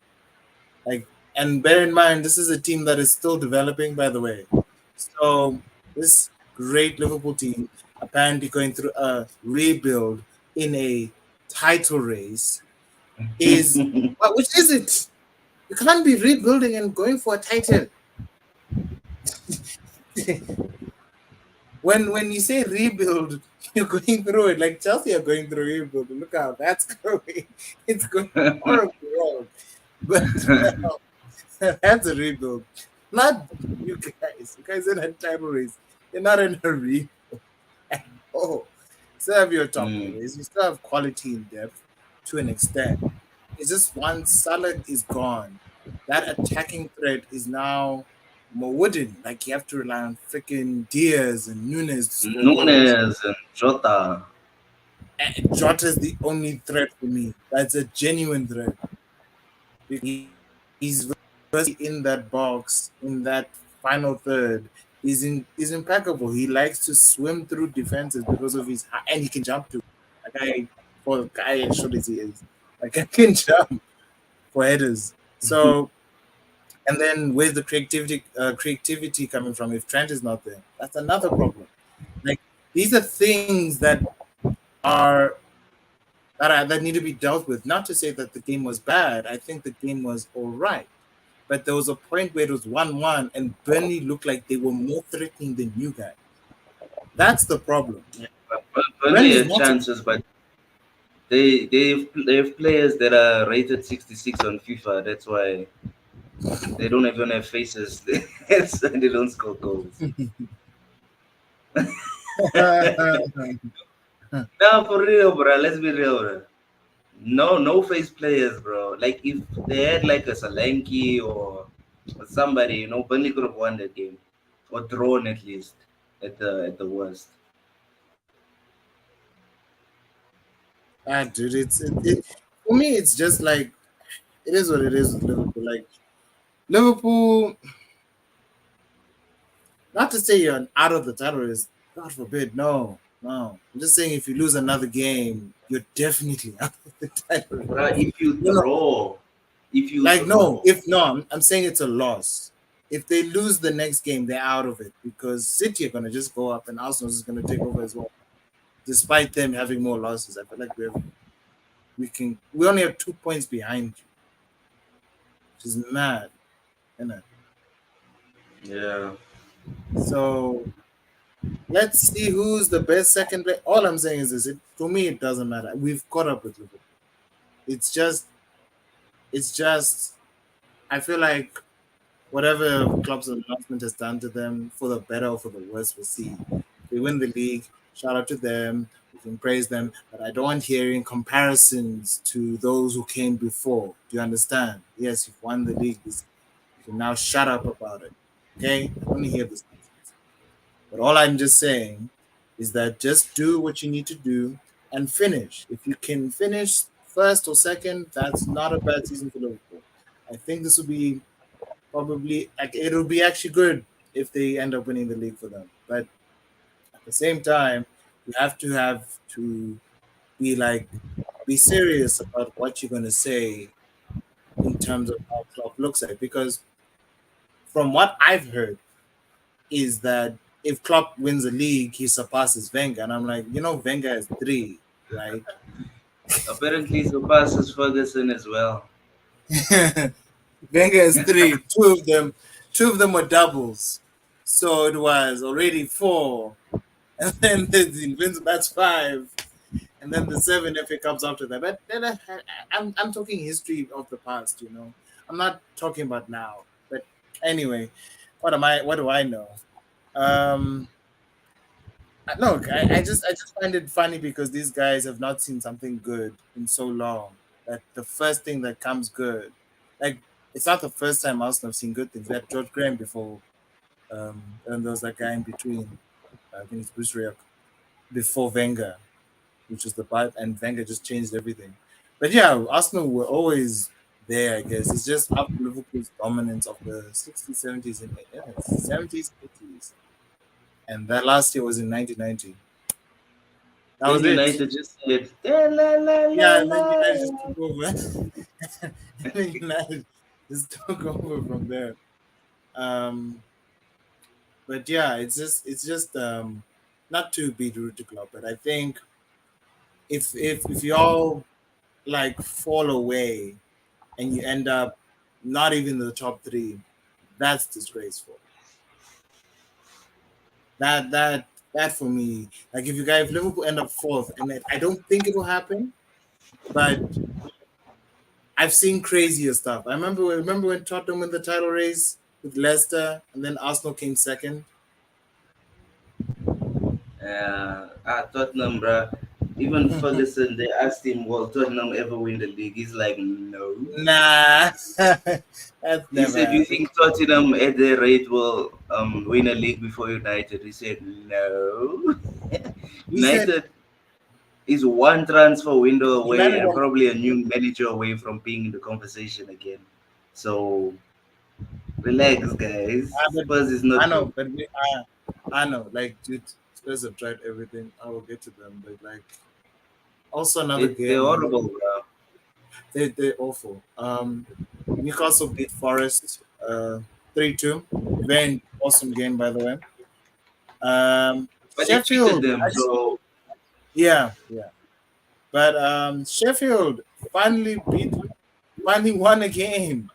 Speaker 1: Like, and bear in mind, this is a team that is still developing, by the way. So this great Liverpool team apparently going through a rebuild in a title race is well, which is it? You can't be rebuilding and going for a title. When you say rebuild, you're going through it like Chelsea are going through rebuild. Look how that's going. It's going horribly wrong. But that's a rebuild. Not you guys. You guys are in a title race. You're not in a rebuild at all. Still have your top
Speaker 2: Mm.
Speaker 1: players. You still have quality in depth to an extent. It's just once Salah is gone, that attacking threat is now more wooden. Like you have to rely on freaking Diaz and Nunes to score goals.
Speaker 2: Nunes and Jota.
Speaker 1: Jota's the only threat for me. That's a genuine threat. He's in that box in that final third. He's impeccable. He likes to swim through defenses because of his and he can jump too. Like I for the guy as short as he is, like I can jump for headers. So and then where's the creativity coming from if Trent is not there? That's another problem. Like these are things are that need to be dealt with. Not to say that the game was bad. I think the game was all right. But there was a point where it was 1-1 and Burnley looked like they were more threatening than you guys. That's the problem.
Speaker 2: But Burnley
Speaker 1: Burnley is
Speaker 2: had
Speaker 1: not a
Speaker 2: chances, but they have players that are rated 66 on FIFA. That's why they don't even have faces. So they don't score goals. No, for real, bro. Let's be real, bro. No face players, bro. Like if they had like a Solanke or somebody, Burnley could have won that game or drawn at least at the worst.
Speaker 1: dude. It for me. It's just like it is what it is with Liverpool. Like Liverpool, not to say you're out of the title race. God forbid, no, no. I'm just saying if you lose another game, you're definitely out of the title
Speaker 2: Bro,
Speaker 1: race.
Speaker 2: if you
Speaker 1: You know,
Speaker 2: draw, if you
Speaker 1: like no,
Speaker 2: draw,
Speaker 1: if no, I'm saying it's a loss. If they lose the next game, they're out of it because City are gonna just go up and Arsenal is gonna take over as well. Despite them having more losses, I feel like we only have 2 points behind you, which is mad, isn't it?
Speaker 2: yeah.
Speaker 1: So let's see who's the best second play. All I'm saying is this: to me, it doesn't matter. We've caught up with Liverpool. It's just, it's just. I feel like whatever Klopp's announcement has done to them, for the better or for the worse, we'll see. If they win the league, shout out to them. We can praise them, but I don't want hearing comparisons to those who came before. Do you understand? Yes, you've won the league. You can now shut up about it. Okay? I don't want to hear this nonsense. But all I'm just saying is that just do what you need to do and finish. If you can finish first or second, that's not a bad season for Liverpool. I think this will be probably like it'll be actually good if they end up winning the league for them. But at the same time, you have to be like be serious about what you're gonna say in terms of how Klopp looks at it. Because from what I've heard is that if Klopp wins the league, he surpasses Wenger. And I'm like, Wenger has three, right?
Speaker 2: Apparently, surpasses Ferguson as well.
Speaker 1: Wenger has three. Two of them were doubles. So it was already four. And then the Invincible, that's five. And then the seven FA Cups after that. But then I'm talking history of the past. I'm not talking about now. But anyway, what do I know? Um look, I just find it funny because these guys have not seen something good in so long. that the first thing that comes good, like it's not the first time Arsenal have seen good things. We had George Graham before, and there was that guy in between. I think it's Bruce Rioch before Wenger, which was the part, and Wenger just changed everything. But yeah, Arsenal were always there. I guess it's just after Liverpool's dominance of the 60s, 70s, and 70s, 80s, and that last year was in 1990. That
Speaker 2: Then
Speaker 1: was it.
Speaker 2: United just said, "Da, la, la, la,
Speaker 1: Yeah, and then United just
Speaker 2: la."
Speaker 1: took over. And then United just took over from there. Um, but yeah, it's just not to be rude to Klopp, but I think if y'all like fall away and you end up not even in the top three, that's disgraceful. That for me, like if Liverpool end up fourth, and I don't think it will happen, but I've seen crazier stuff. I remember when Tottenham won the title race with Leicester, and then Arsenal came second.
Speaker 2: Tottenham, bruh. Even Ferguson, they asked him, "Will Tottenham ever win the league?" He's like, "No."
Speaker 1: Nah, that's
Speaker 2: He
Speaker 1: never
Speaker 2: said, "You
Speaker 1: happened.
Speaker 2: think Tottenham at their rate will win a league before United?" He said, "No."
Speaker 1: He said
Speaker 2: United is one transfer window away
Speaker 1: United.
Speaker 2: and probably a new manager away from being in the conversation again. So relax, guys.
Speaker 1: But
Speaker 2: Spurs is not
Speaker 1: I know,
Speaker 2: good.
Speaker 1: but I know, like, dude, Spurs have tried everything. I will get to them, but like, also another
Speaker 2: They're
Speaker 1: game,
Speaker 2: horrible, bro.
Speaker 1: they're awful. Newcastle beat Forest 3-2. Very awesome game, by the way.
Speaker 2: But they cheated
Speaker 1: Sheffield,
Speaker 2: them, so
Speaker 1: yeah, yeah. But Sheffield finally finally won a game.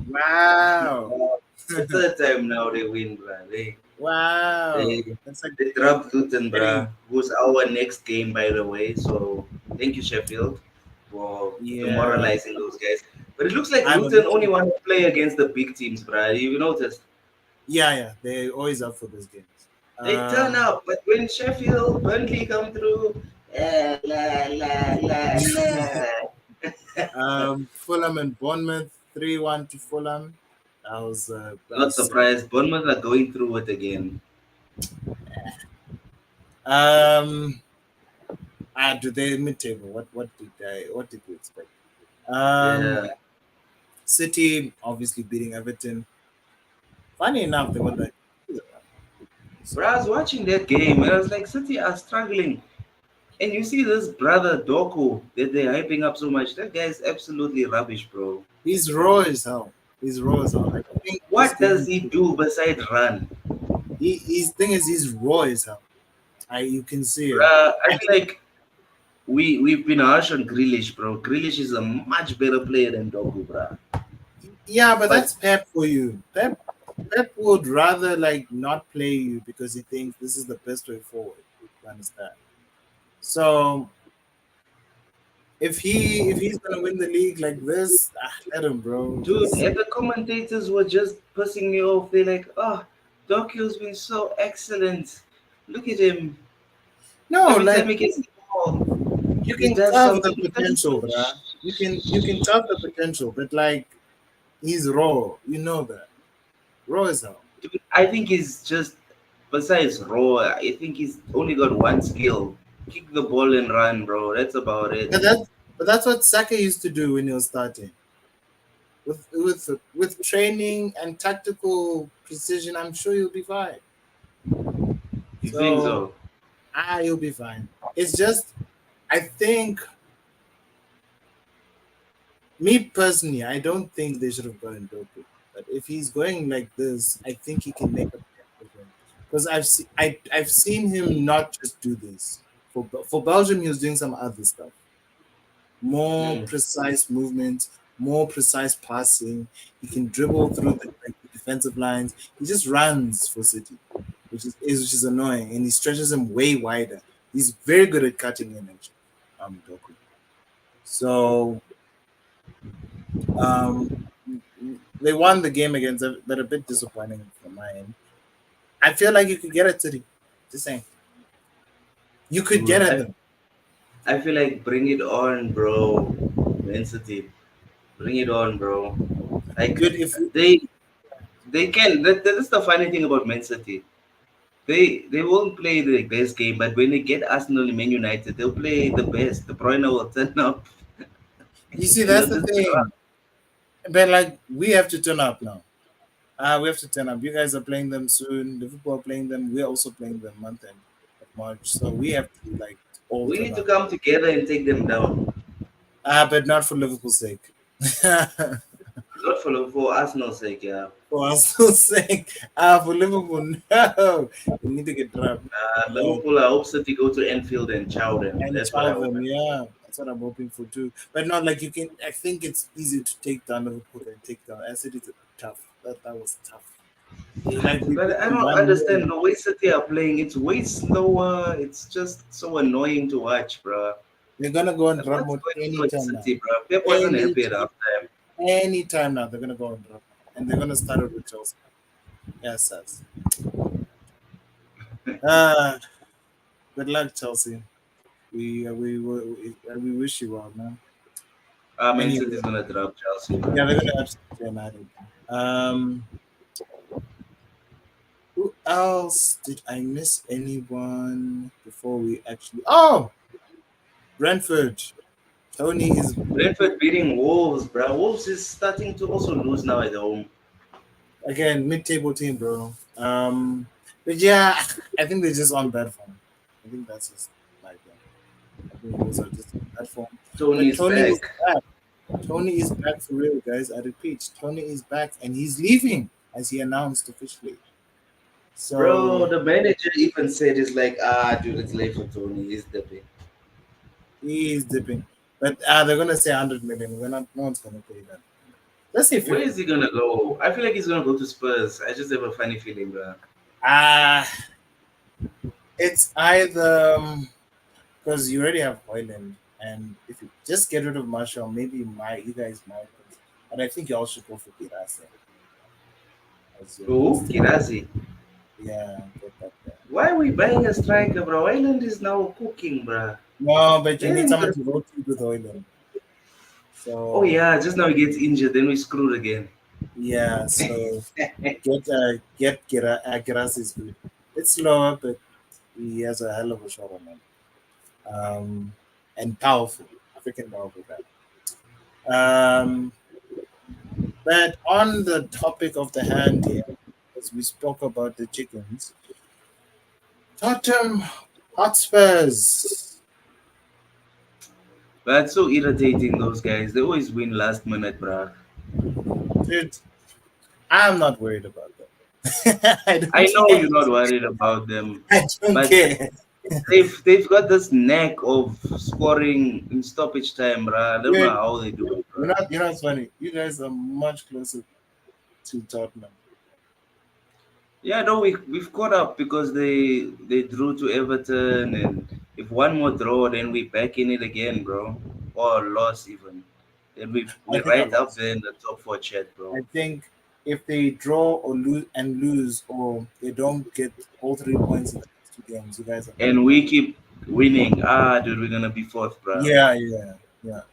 Speaker 1: Wow.
Speaker 2: the third time now they win, bro.
Speaker 1: Wow.
Speaker 2: They
Speaker 1: That's like
Speaker 2: they dropped Luton,
Speaker 1: getting,
Speaker 2: bro. Who's our next game, by the way. So thank you, Sheffield, for
Speaker 1: yeah.
Speaker 2: demoralizing those guys. But it looks like
Speaker 1: I know.
Speaker 2: Luton only want to play against the big teams, bro. You noticed?
Speaker 1: Yeah, yeah. They're always up for those games.
Speaker 2: They turn
Speaker 1: Um,
Speaker 2: up, but when Sheffield, Burnley come through, la la la la.
Speaker 1: Fulham and Bournemouth 3-1 to Fulham. That
Speaker 2: Not
Speaker 1: was sick.
Speaker 2: surprised. Bournemouth are going through it again.
Speaker 1: Um, do they mid table? What did we expect? Um,
Speaker 2: Yeah.
Speaker 1: City obviously beating Everton. Funny enough, they won that.
Speaker 2: But I was watching that game and I was like, City are struggling. And you see this brother Doku that they're hyping up so much. That guy is absolutely rubbish, bro.
Speaker 1: He's raw as hell. He's raw as hell. I think this
Speaker 2: What does
Speaker 1: game,
Speaker 2: he do besides run?
Speaker 1: his thing is he's raw as hell. You can see it.
Speaker 2: Bruh, I
Speaker 1: I
Speaker 2: feel
Speaker 1: think,
Speaker 2: like we've been harsh on Grealish, bro. Grealish is a much better player than Doku, bruh.
Speaker 1: yeah, but
Speaker 2: But
Speaker 1: that's Pep for you. Pep would rather like not play you because he thinks this is the best way forward. You understand? So if he's gonna win the league like this, let him, bro.
Speaker 2: dude,
Speaker 1: Just
Speaker 2: and the commentators were just pissing me off. They're like, oh, Doku's been so excellent. Look at him.
Speaker 1: no,
Speaker 2: Every time
Speaker 1: like
Speaker 2: he gets the ball,
Speaker 1: you
Speaker 2: he
Speaker 1: can
Speaker 2: does
Speaker 1: carve the
Speaker 2: something. He doesn't
Speaker 1: potential, bruh. You can carve the potential, but like he's raw. You know that. Raw as hell.
Speaker 2: Dude, I think he's just, besides raw, I think he's only got one skill: kick the ball and run, bro. That's about it.
Speaker 1: But that's what Saka used to do when he was starting. With training and tactical precision, I'm sure you'll be fine.
Speaker 2: You think
Speaker 1: So
Speaker 2: so?
Speaker 1: you'll be fine. It's just I think me personally, I don't think they should have gotten Doku. But if he's going like this, I think he can make a difference. Because I've seen him not just do this. For Belgium, he was doing some other stuff. More
Speaker 2: Mm.
Speaker 1: precise movements, more precise passing. He can dribble through the defensive lines. He just runs for City, which is annoying, and he stretches him way wider. He's very good at cutting in, actually, Doku. So um, they won the game against them, but a bit disappointing from my end. I feel like you could get at City. Just saying, you could get
Speaker 2: Dude,
Speaker 1: at
Speaker 2: I,
Speaker 1: them.
Speaker 2: I feel like bring it on, bro. Man City, bring it on, bro. Like
Speaker 1: Dude, if we,
Speaker 2: they they can. That's the funny thing about Man City. They won't play the best game, but when they get Arsenal and Man United, they'll play the best. De Bruyne will turn up.
Speaker 1: you see,
Speaker 2: He'll
Speaker 1: that's the
Speaker 2: just turn up.
Speaker 1: thing. But like, we have to turn up now. We have to turn up. You guys are playing them soon. Liverpool are playing them. We're also playing them month end of March. So we have to like all
Speaker 2: We
Speaker 1: turn
Speaker 2: need to
Speaker 1: up.
Speaker 2: come together and take them down.
Speaker 1: But not for Liverpool's sake. For
Speaker 2: Not for Arsenal's sake, yeah.
Speaker 1: Arsenal's sake. For Liverpool, no. We need to get dropped. But
Speaker 2: Liverpool, I hope City go to Enfield and chow them.
Speaker 1: and
Speaker 2: That's what I
Speaker 1: child
Speaker 2: want.
Speaker 1: them, yeah. That's what I'm hoping for too. But not like you can. I think it's easier to take down Liverpool than take down. I said it's tough. That was tough. Like we
Speaker 2: But
Speaker 1: beat
Speaker 2: I
Speaker 1: them
Speaker 2: don't
Speaker 1: 1-0.
Speaker 2: understand the way City are playing. It's way slower. It's just so annoying to watch, bro.
Speaker 1: They're gonna go on
Speaker 2: Like,
Speaker 1: drop
Speaker 2: what's
Speaker 1: mode
Speaker 2: going on with
Speaker 1: anytime now.
Speaker 2: City, bro? Pep wasn't happy at
Speaker 1: Anytime,
Speaker 2: halftime.
Speaker 1: anytime now. They're gonna go on drop, and they're gonna start it with Chelsea. Yes, sus. Ah, good luck, Chelsea. We wish you well, man.
Speaker 2: Man
Speaker 1: Anyway,
Speaker 2: City's gonna drop Chelsea,
Speaker 1: yeah, they're
Speaker 2: man.
Speaker 1: gonna absolutely annoy them. Who else did I miss? Anyone before we actually? Oh, Brentford. Tony is
Speaker 2: Brentford beating Wolves, bro. Wolves is starting to also lose now at home.
Speaker 1: again mid-table team, bro. But yeah, I think they're just on bad form. I think that's just like that. I think Wolves are just on bad form. But
Speaker 2: Tony's
Speaker 1: Tony is
Speaker 2: back.
Speaker 1: back. Tony is back for real, guys. I repeat, Tony is back, and he's leaving as he announced officially.
Speaker 2: Bro,
Speaker 1: So
Speaker 2: the manager even said it's like, dude, it's late for Tony. He's dipping.
Speaker 1: he is dipping. But they're gonna say 100 million. We're not. No one's gonna pay that. Let's say
Speaker 2: Where
Speaker 1: 50.
Speaker 2: is he gonna go? I feel like he's gonna go to Spurs. I just have a funny feeling, bro.
Speaker 1: Ah, it's either because you already have Hoyland, and if you just get rid of Marshall, maybe you guys might. But I think you all should go for Pirase as your
Speaker 2: Who?
Speaker 1: next.
Speaker 2: Kirazi.
Speaker 1: Yeah, get that there.
Speaker 2: Why are we buying a striker, bro? Island is now cooking, bro.
Speaker 1: No, but you
Speaker 2: Let
Speaker 1: need
Speaker 2: him
Speaker 1: someone
Speaker 2: just.
Speaker 1: to rotate with Hoyland.
Speaker 2: Oh
Speaker 1: So
Speaker 2: yeah, just now he gets injured, then we screwed again.
Speaker 1: yeah, so Giras is good. It's slower, but he has a hell of a shot on him. And powerful, freaking powerful guy. Um, but on the topic of the hand here, as we spoke about the chickens, Tottenham Hotspurs.
Speaker 2: But it's so irritating, those guys. They always win last minute, bro.
Speaker 1: Dude, I'm not worried about them. I
Speaker 2: I
Speaker 1: don't
Speaker 2: know
Speaker 1: care.
Speaker 2: you're not worried about them,
Speaker 1: I don't
Speaker 2: but
Speaker 1: care.
Speaker 2: they've got this knack of scoring in stoppage time, bro. I don't know
Speaker 1: Dude,
Speaker 2: how they do it, bro.
Speaker 1: you know, it's funny. You guys are much closer to Tottenham.
Speaker 2: Yeah, no, we've caught up because they drew to Everton, and if one more draw, then we back in it again, bro. Or loss even, then
Speaker 1: I
Speaker 2: we're
Speaker 1: think I
Speaker 2: right up
Speaker 1: lost.
Speaker 2: there in the top four chat, bro.
Speaker 1: I think if they draw or lose, or they don't get all 3 points in the next two games, you guys are gonna
Speaker 2: And
Speaker 1: be
Speaker 2: we keep winning. Dude, we're gonna be fourth, bro.
Speaker 1: yeah.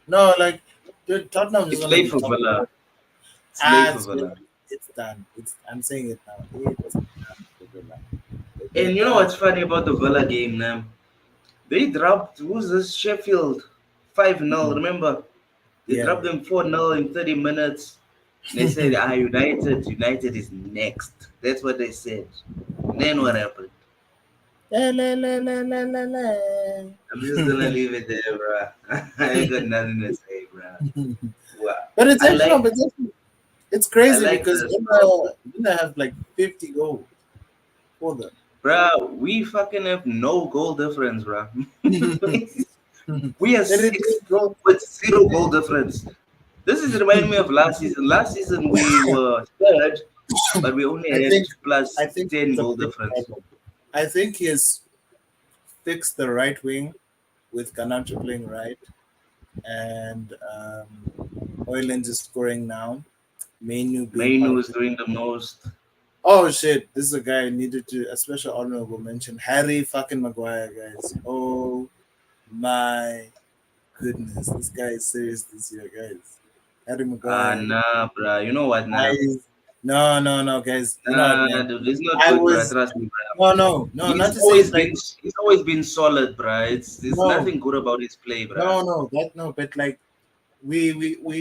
Speaker 1: No, like dude, Tottenham is
Speaker 2: It's
Speaker 1: gonna
Speaker 2: late
Speaker 1: be
Speaker 2: for
Speaker 1: top
Speaker 2: Villa.
Speaker 1: four.
Speaker 2: It's late for
Speaker 1: It's
Speaker 2: Villa.
Speaker 1: it's done. I'm saying it now. It's done for Villa. They're
Speaker 2: And you know
Speaker 1: done.
Speaker 2: what's funny about the Villa game, man? They dropped who's this Sheffield 5-0,
Speaker 1: Mhm.
Speaker 2: remember? They
Speaker 1: Yeah,
Speaker 2: dropped them 4-0 in 30 minutes. They said, United is next. That's what they said. Then what
Speaker 1: yeah.
Speaker 2: happened?
Speaker 1: La, la, la, la, la, la, la.
Speaker 2: I'm just gonna leave it there, bro. I ain't got nothing to say, bro. Wow.
Speaker 1: But it's
Speaker 2: I
Speaker 1: actually no,
Speaker 2: like
Speaker 1: but it's
Speaker 2: I
Speaker 1: crazy
Speaker 2: like
Speaker 1: because
Speaker 2: the story.
Speaker 1: Villa have like 50 goals for them.
Speaker 2: Bro, we fucking have no goal difference, bro.
Speaker 1: They
Speaker 2: We are
Speaker 1: didn't
Speaker 2: sixth
Speaker 1: go.
Speaker 2: with zero goal difference. This is reminding me of last season. Last season we were third, but we only
Speaker 1: I
Speaker 2: had
Speaker 1: think
Speaker 2: plus
Speaker 1: I think
Speaker 2: 10
Speaker 1: it's a
Speaker 2: goal
Speaker 1: big
Speaker 2: difference.
Speaker 1: problem. I think he has fixed the right wing with Ganacho playing right, and Hoyland is scoring now. Menu being part
Speaker 2: Mainu
Speaker 1: of
Speaker 2: is
Speaker 1: it.
Speaker 2: doing the most.
Speaker 1: Oh shit! This is a guy I needed to a special honorable mention. Harry fucking Maguire, guys. Oh My goodness, this guy is serious this year, guys. Harry Maguire.
Speaker 2: Nah, bruh. You know what, nah?
Speaker 1: I no, guys. You know what,
Speaker 2: Nah,
Speaker 1: man?
Speaker 2: dude, it's not
Speaker 1: I
Speaker 2: good, bruh.
Speaker 1: was
Speaker 2: Trust me, bruh.
Speaker 1: no, not to say like
Speaker 2: He's always been solid, bruh. It's
Speaker 1: no,
Speaker 2: nothing good about his play, bruh.
Speaker 1: no, but like we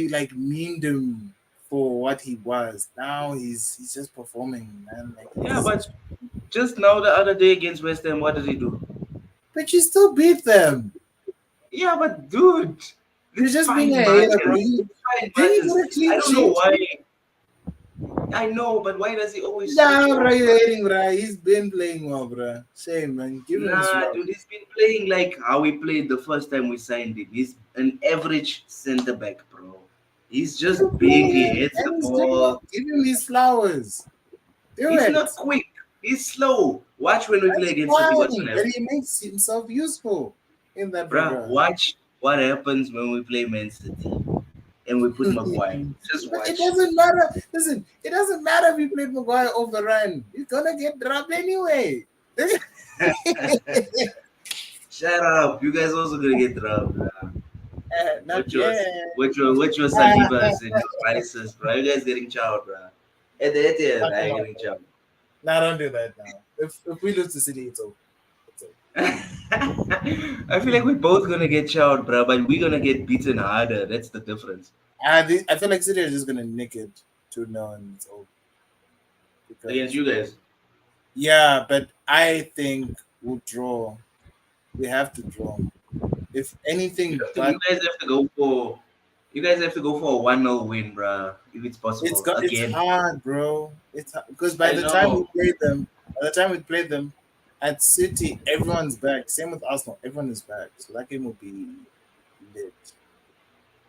Speaker 1: like memed him for what he was. Now he's just performing, man. Like
Speaker 2: Yeah,
Speaker 1: he's
Speaker 2: but just now the other day against West Ham, what did he do?
Speaker 1: but you still beat them.
Speaker 2: Yeah, but dude,
Speaker 1: You're
Speaker 2: it's
Speaker 1: just being
Speaker 2: fine
Speaker 1: a hater, bro.
Speaker 2: matches. It's fine
Speaker 1: Then you
Speaker 2: matches.
Speaker 1: got a
Speaker 2: I
Speaker 1: clean
Speaker 2: don't know
Speaker 1: sheet.
Speaker 2: why. I know, but why does he always switch
Speaker 1: Nah, bro,
Speaker 2: off,
Speaker 1: you
Speaker 2: bro?
Speaker 1: hating, bro. He's been playing well, bro. Shame, man. Give him his
Speaker 2: Nah,
Speaker 1: flowers.
Speaker 2: dude, he's been playing like how he played the first time we signed him. He's an average centre back, bro. He's
Speaker 1: You
Speaker 2: just big.
Speaker 1: play
Speaker 2: He
Speaker 1: him
Speaker 2: hits the
Speaker 1: and he's doing well.
Speaker 2: ball.
Speaker 1: Give him his flowers. Do
Speaker 2: He's
Speaker 1: it.
Speaker 2: not quick. He's slow. Watch when we play
Speaker 1: That's
Speaker 2: against City. What's
Speaker 1: fine.
Speaker 2: gonna
Speaker 1: But
Speaker 2: happen,
Speaker 1: he makes himself useful in that
Speaker 2: bruh?
Speaker 1: regard.
Speaker 2: Watch what happens when we play Man City and we put Maguire. Just
Speaker 1: But it
Speaker 2: watch.
Speaker 1: doesn't matter. Listen, it doesn't matter if you played Maguire off the run. He's gonna get dropped anyway.
Speaker 2: Shut up. You guys also gonna get dropped, bruh.
Speaker 1: Not yet.
Speaker 2: With your Salibas and your Rices, bro. You guys getting chow, bro. At the end,
Speaker 1: Ah,
Speaker 2: I
Speaker 1: come on.
Speaker 2: getting chow.
Speaker 1: Nah, don't do that now. If we lose to City, it's over. It's over.
Speaker 2: I feel like we're both gonna get chowed, bro, but we're gonna get beaten harder. That's the difference.
Speaker 1: I feel like City are just gonna nick it 2-0 and it's over.
Speaker 2: Against
Speaker 1: Because
Speaker 2: you guys.
Speaker 1: yeah, but I think we'll draw. We have to draw. If anything,
Speaker 2: You
Speaker 1: but
Speaker 2: guys have to go for you guys have to go for a 1-0 win, bro, if it's possible.
Speaker 1: it's
Speaker 2: Again.
Speaker 1: hard, bro. Because by
Speaker 2: I
Speaker 1: the time we
Speaker 2: know.
Speaker 1: play them, at City, everyone's back. Same with Arsenal, everyone is back. So that game will be lit.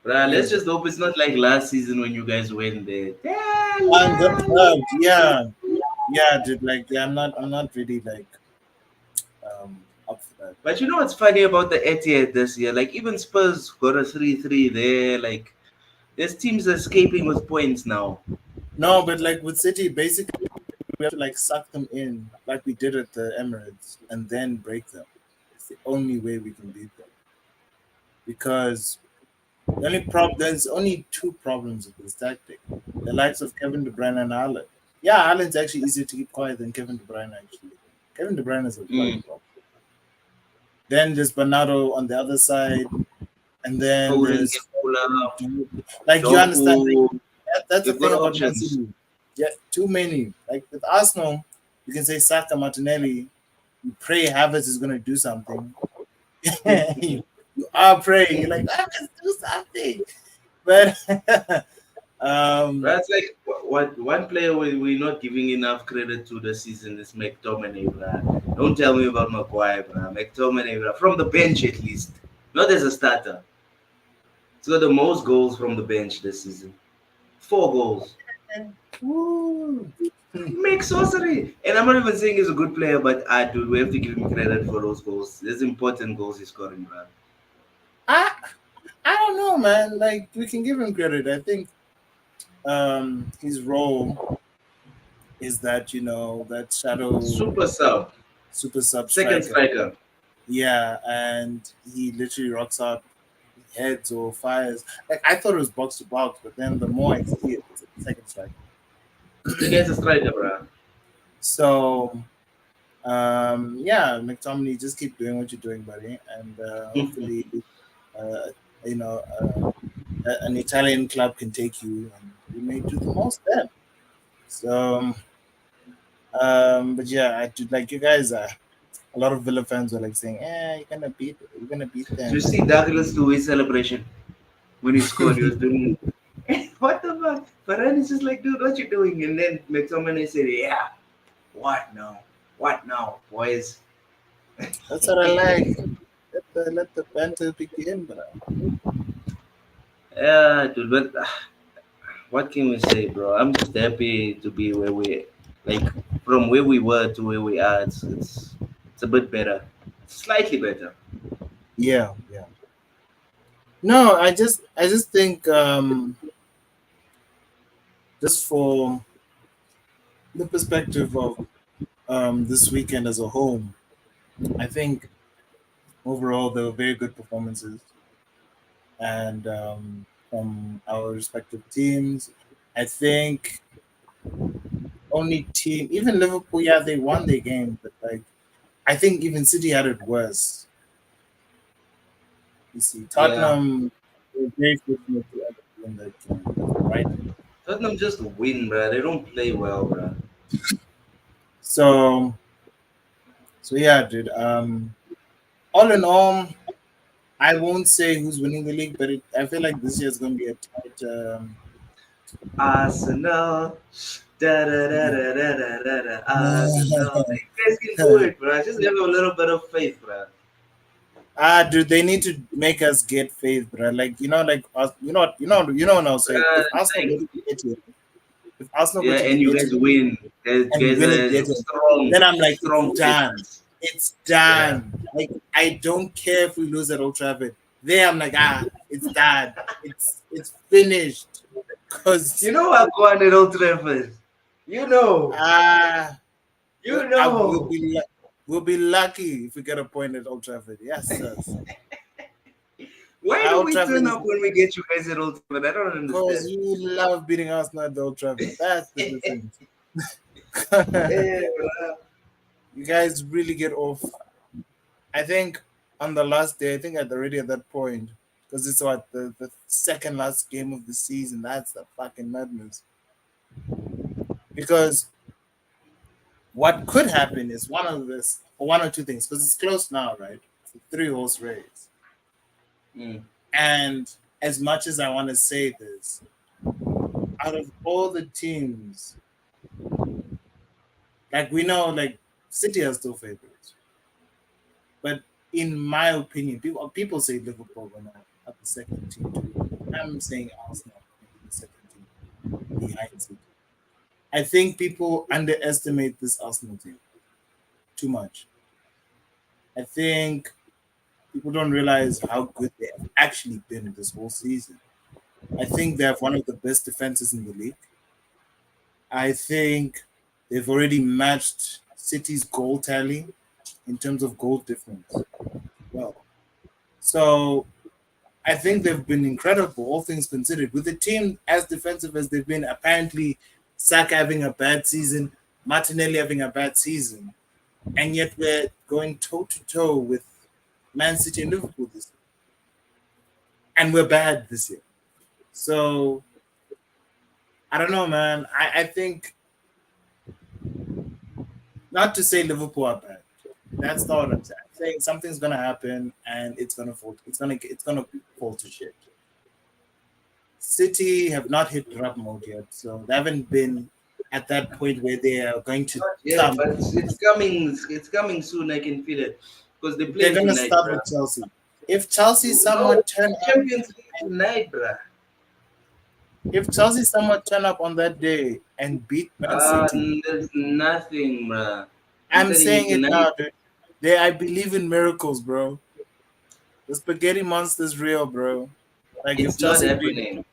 Speaker 2: Bruh, let's
Speaker 1: Lit.
Speaker 2: just hope it's not like last season when you guys went there. Yeah,
Speaker 1: And got
Speaker 2: yeah,
Speaker 1: clubbed,
Speaker 2: yeah.
Speaker 1: yeah. Yeah, dude. Like, yeah, I'm not really like up for that.
Speaker 2: But you know what's funny about the Etihad this year? Like even Spurs got a 3-3 there. Like there's teams escaping with points now.
Speaker 1: No, but like with City, basically we have to like suck them in, like we did at the Emirates, and then break them. It's the only way we can beat them. Because there's only two problems with this tactic: the likes of Kevin De Bruyne and Haaland. Yeah, Haaland's actually easier to keep quiet than Kevin De Bruyne. Actually, Kevin De Bruyne is a bloody
Speaker 2: Mm.
Speaker 1: problem. Then there's Bernardo on the other side, and then
Speaker 2: Foden,
Speaker 1: there's
Speaker 2: Kepola,
Speaker 1: like you understand. Like,
Speaker 2: Doku.
Speaker 1: that's the
Speaker 2: You've got
Speaker 1: thing about Man
Speaker 2: options.
Speaker 1: City. Yeah, too many. Like with Arsenal, you can say Saka, Martinelli. You pray Havertz is going to do something. you are praying. You're like, Havertz, do something. But
Speaker 2: That's like what one player we're not giving enough credit to this season is McTominay, bruh. Don't tell me about Maguire, bruh. McTominay, bruh. From the bench at least. Not as a starter. He's got the most goals from the bench this season. 4 goals.
Speaker 1: woo.
Speaker 2: Makes sorcery. And I'm not even saying he's a good player, but dude, we have to give him credit for those goals. There's important goals he's scoring, bruh.
Speaker 1: I I don't know, man. Like we can give him credit. I think his role is that that shadow
Speaker 2: Super sub.
Speaker 1: super sub
Speaker 2: Second
Speaker 1: striker.
Speaker 2: striker.
Speaker 1: Yeah, and he literally rocks out heads or fires. Like I thought it was box to box, but then the more I see it, it's a second strike.
Speaker 2: The guy's a striker, bruh.
Speaker 1: So yeah, McTominay, just keep doing what you're doing, buddy, and hopefully, uh, you know, an Italian club can take you, and you may do the most then. So, but yeah, I do like you guys. A lot of Villa fans were like saying, you're gonna beat
Speaker 2: Did you
Speaker 1: them."
Speaker 2: see Douglas do his celebration when he scored? He was doing, what the fuck? Varane is just like, dude, what you doing? And then McTominay said, yeah, what now? What now, boys?
Speaker 1: That's what I like. Let the banter begin, bro.
Speaker 2: Yeah, dude, but what can we say, bro? I'm just happy to be where we, like, from where we were to where we are. It's a bit better, slightly better.
Speaker 1: Yeah, yeah. No, I just think just for the perspective of this weekend as a whole, I think Overall, they were very good performances, and from our respective teams, I think only team, even Liverpool, yeah, they won their game, but like I think even City had it worse. You see,
Speaker 2: Yeah,
Speaker 1: Tottenham were very fortunate to end up win that game, right?
Speaker 2: Tottenham just win, bruh. They don't play well, bruh.
Speaker 1: So, so yeah, dude. All in all, I won't say who's winning the league, but I feel like this year is going to be a tight.
Speaker 2: Arsenal. Da, da, da, da, da, da, da, da. Arsenal. You guys can do it, bruh. Just have a little bit of faith, bruh.
Speaker 1: Dude, they need to make us get faith, bro. Like like us, what I'll say.
Speaker 2: Bruh,
Speaker 1: If Arsenal go
Speaker 2: like,
Speaker 1: to the Etihad, if Arsenal go
Speaker 2: yeah,
Speaker 1: to the
Speaker 2: and you guys
Speaker 1: Etihad
Speaker 2: win. You
Speaker 1: and
Speaker 2: guys
Speaker 1: win at the
Speaker 2: are
Speaker 1: Etihad,
Speaker 2: strong,
Speaker 1: then I'm like, it's
Speaker 2: strong
Speaker 1: done.
Speaker 2: faces.
Speaker 1: It's
Speaker 2: Yeah.
Speaker 1: done. Like I don't care if we lose at Old Trafford. There, I'm like, it's done. It's finished.
Speaker 2: You
Speaker 1: Cause
Speaker 2: know I'm going to Old Trafford. You know.
Speaker 1: ah,
Speaker 2: You
Speaker 1: I will
Speaker 2: know.
Speaker 1: we'll be lucky if we get a point at Old Trafford. Yes, sir.
Speaker 2: Why do
Speaker 1: Old
Speaker 2: we
Speaker 1: Trafford
Speaker 2: turn
Speaker 1: is
Speaker 2: up when we get you guys at Old Trafford? I don't
Speaker 1: because
Speaker 2: understand.
Speaker 1: you love beating Arsenal at the Old Trafford. That's the
Speaker 2: Yeah,
Speaker 1: difference.
Speaker 2: bruh.
Speaker 1: You guys really get off. I think on the last day, I think already at that point, because it's what the second last game of the season. That's the fucking madness. Because what could happen is one or two things, because it's close now, right? It's a three-horse race.
Speaker 2: Mm.
Speaker 1: And as much as I want to say this, out of all the teams, like we know, like City are still favorites. But in my opinion, people say Liverpool are the second team to win. I'm saying Arsenal will be the second team behind City. I think people underestimate this Arsenal team too much. I think people don't realize how good they have actually been this whole season. I think they have one of the best defenses in the league. I think they've already matched City's goal tally in terms of goal difference. Well, so I think they've been incredible, all things considered. With the team as defensive as they've been, apparently Saka having a bad season, Martinelli having a bad season, and yet we're going toe to toe with Man City and Liverpool this year, and we're bad this year. So I don't know, man. I think not to say Liverpool are bad. That's not what I'm saying. I'm saying something's gonna happen and it's gonna fall. It's gonna fall to shit. City have not hit drop mode yet, so they haven't been at that point where they are going to
Speaker 2: Not yet,
Speaker 1: thump.
Speaker 2: but it's coming. It's coming soon. I can feel it because they're
Speaker 1: They're
Speaker 2: playing
Speaker 1: gonna
Speaker 2: tonight,
Speaker 1: start
Speaker 2: bruh.
Speaker 1: with Chelsea. If Chelsea
Speaker 2: No,
Speaker 1: somewhat turn up,
Speaker 2: Champions League tonight, bruh.
Speaker 1: if Chelsea somewhat turn up on that day and beat Man City,
Speaker 2: There's nothing, bruh. I'm
Speaker 1: I'm
Speaker 2: telling you
Speaker 1: saying it
Speaker 2: tonight,
Speaker 1: now, dude. I believe in miracles, bro. The spaghetti monster's real, bro. Like
Speaker 2: it's not happening.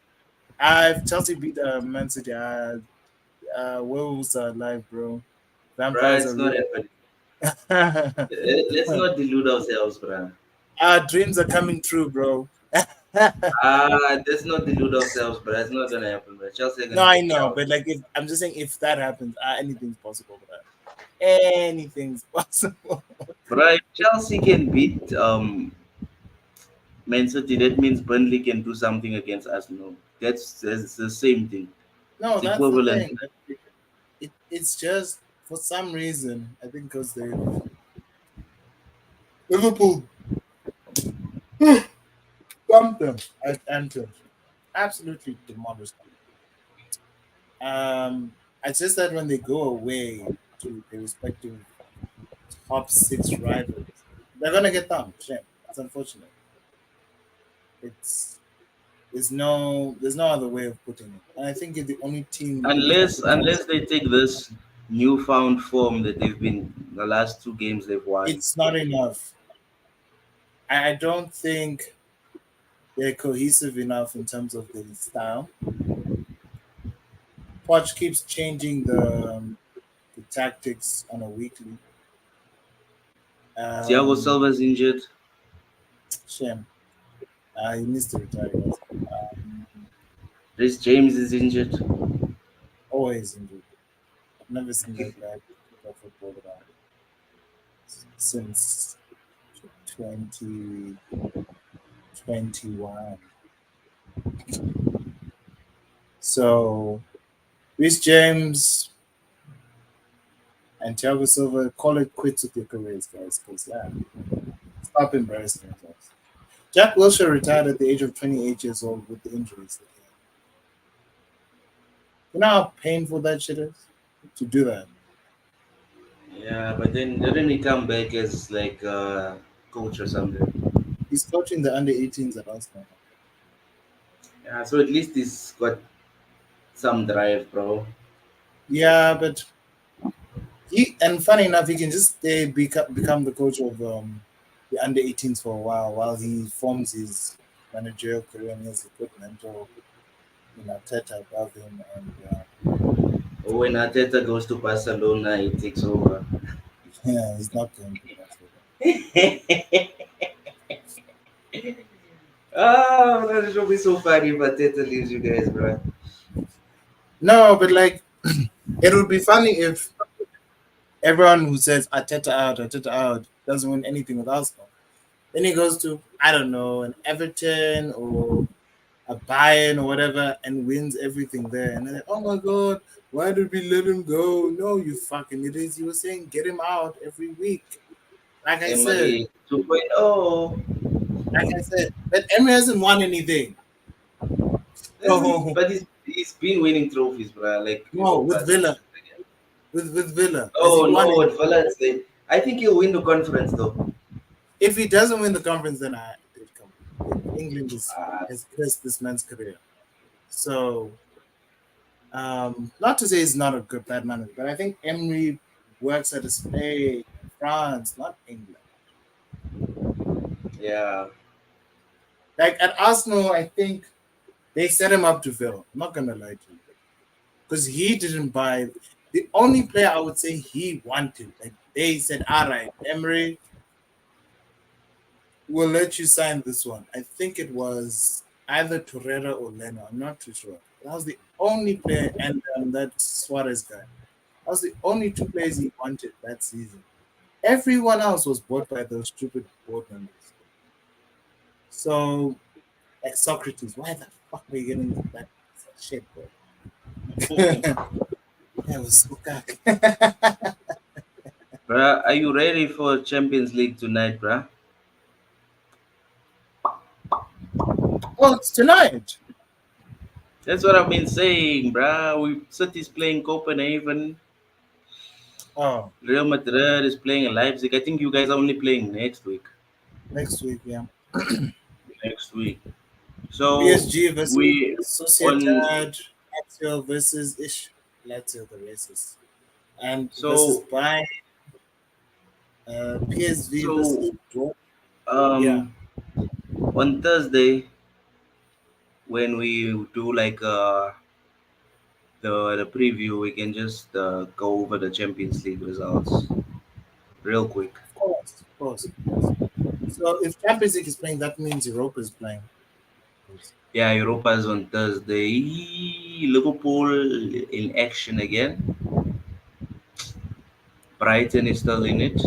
Speaker 1: If Chelsea beat Man City, werewolves are alive, bro.
Speaker 2: Bruh,
Speaker 1: Vampires are
Speaker 2: it's not
Speaker 1: real.
Speaker 2: happening. Let's not delude ourselves, bruh.
Speaker 1: Our dreams are coming true, bro.
Speaker 2: Let's not delude ourselves, but that's not gonna happen, bruh. Chelsea are
Speaker 1: No,
Speaker 2: gonna
Speaker 1: I
Speaker 2: take it
Speaker 1: know,
Speaker 2: out.
Speaker 1: but like, if I'm just saying, if that happens, anything's possible, bro. Anything's possible.
Speaker 2: Bruh, if Chelsea can beat Man City, that means Burnley can do something against Arsenal. That's the same thing.
Speaker 1: No,
Speaker 2: It's
Speaker 1: that's the
Speaker 2: equivalent.
Speaker 1: thing. It's just for some reason, I think because they Liverpool thumped them at Anfield, absolutely demolished them. It's just that when they go away to their respective top six rivals, they're gonna get thumped. Shame. It's unfortunate. It's there's no other way of putting it. And I think the only team really that could touch
Speaker 2: Unless they take this newfound form that they've been the last two games they've won.
Speaker 1: it's not enough. I don't think they're cohesive enough in terms of their style. Poch keeps changing the tactics on a weekly.
Speaker 2: Thiago
Speaker 1: Um,
Speaker 2: Silva's injured.
Speaker 1: Shame. He needs to retire, guys.
Speaker 2: Rhys James is injured.
Speaker 1: Always injured. I've never seen that guy play football since 2021. So, Rhys James and Thiago Silva, call it quits with your careers, guys, because, yeah, stop embarrassing yourselves. Jack Wilshere retired at the age of 28 years old with the injuries that he had. You know how painful that shit is to do that?
Speaker 2: Yeah, but then didn't he come back as like a coach or something?
Speaker 1: He's coaching the under 18s at Arsenal.
Speaker 2: Yeah, so at least he's got some drive, bro.
Speaker 1: Yeah, but and funny enough, he can just stay become the coach of the under 18s for a while he forms his managerial career and he has a good mentor, Teta above him, and
Speaker 2: Oh, when Arteta goes to Barcelona, he takes over.
Speaker 1: yeah, he's not going to Barcelona.
Speaker 2: Oh, that should be so funny if Arteta leaves you guys, bro.
Speaker 1: No, but like it would be funny if everyone who says Ateta out doesn't win anything with Arsenal. Then he goes to, I don't know, an Everton or a Bayern or whatever and wins everything there. And they're like, oh my God, why did we let him go? No, you fucking idiots. You were saying get him out every week. Like I said,
Speaker 2: Emery 2.0.
Speaker 1: but Emery hasn't won anything. So,
Speaker 2: But he's been winning trophies, bro. Like
Speaker 1: no,
Speaker 2: Europa.
Speaker 1: with Villa. With Villa. Has he
Speaker 2: Oh
Speaker 1: won
Speaker 2: no,
Speaker 1: anything?
Speaker 2: at Valence, I think he'll win the conference though.
Speaker 1: If he doesn't win the conference, then dude, come on. Like, England
Speaker 2: Uh,
Speaker 1: has cursed this man's career. So, not to say he's not a good bad manager, but I think Emery works at a Spain, France, not England.
Speaker 2: yeah,
Speaker 1: Like at Arsenal, I think they set him up to fail. I'm not gonna lie to you, because he didn't buy. The only player I would say he wanted, like they said, all right, Emery, we'll let you sign this one. I think it was either Torreira or Leno. I'm not too sure. That was the only player, and that Suarez guy. That was the only two players he wanted that season. Everyone else was bought by those stupid board members. So, like Socrates, why the fuck are you getting that shit, bro? That was so cock.
Speaker 2: bruh. Are you ready for Champions League tonight, bruh?
Speaker 1: Oh, it's tonight.
Speaker 2: That's what I've been saying, bruh. City's playing Copenhagen.
Speaker 1: Oh,
Speaker 2: Real Madrid is playing Leipzig. I think you guys are only playing next week.
Speaker 1: next week, yeah.
Speaker 2: Next week. So
Speaker 1: PSG versus
Speaker 2: we on.
Speaker 1: Sociedad, Lazio versus Ish, Lazio the races, and versus
Speaker 2: So
Speaker 1: Bayern, PSV versus
Speaker 2: so
Speaker 1: Dortmund. Yeah,
Speaker 2: um on Thursday when we do like the preview, we can just go over the Champions League results real quick.
Speaker 1: of course. So if Champions League is playing, that means Europa is playing.
Speaker 2: Yeah, Europa is on Thursday. Liverpool in action again. Brighton is still in it.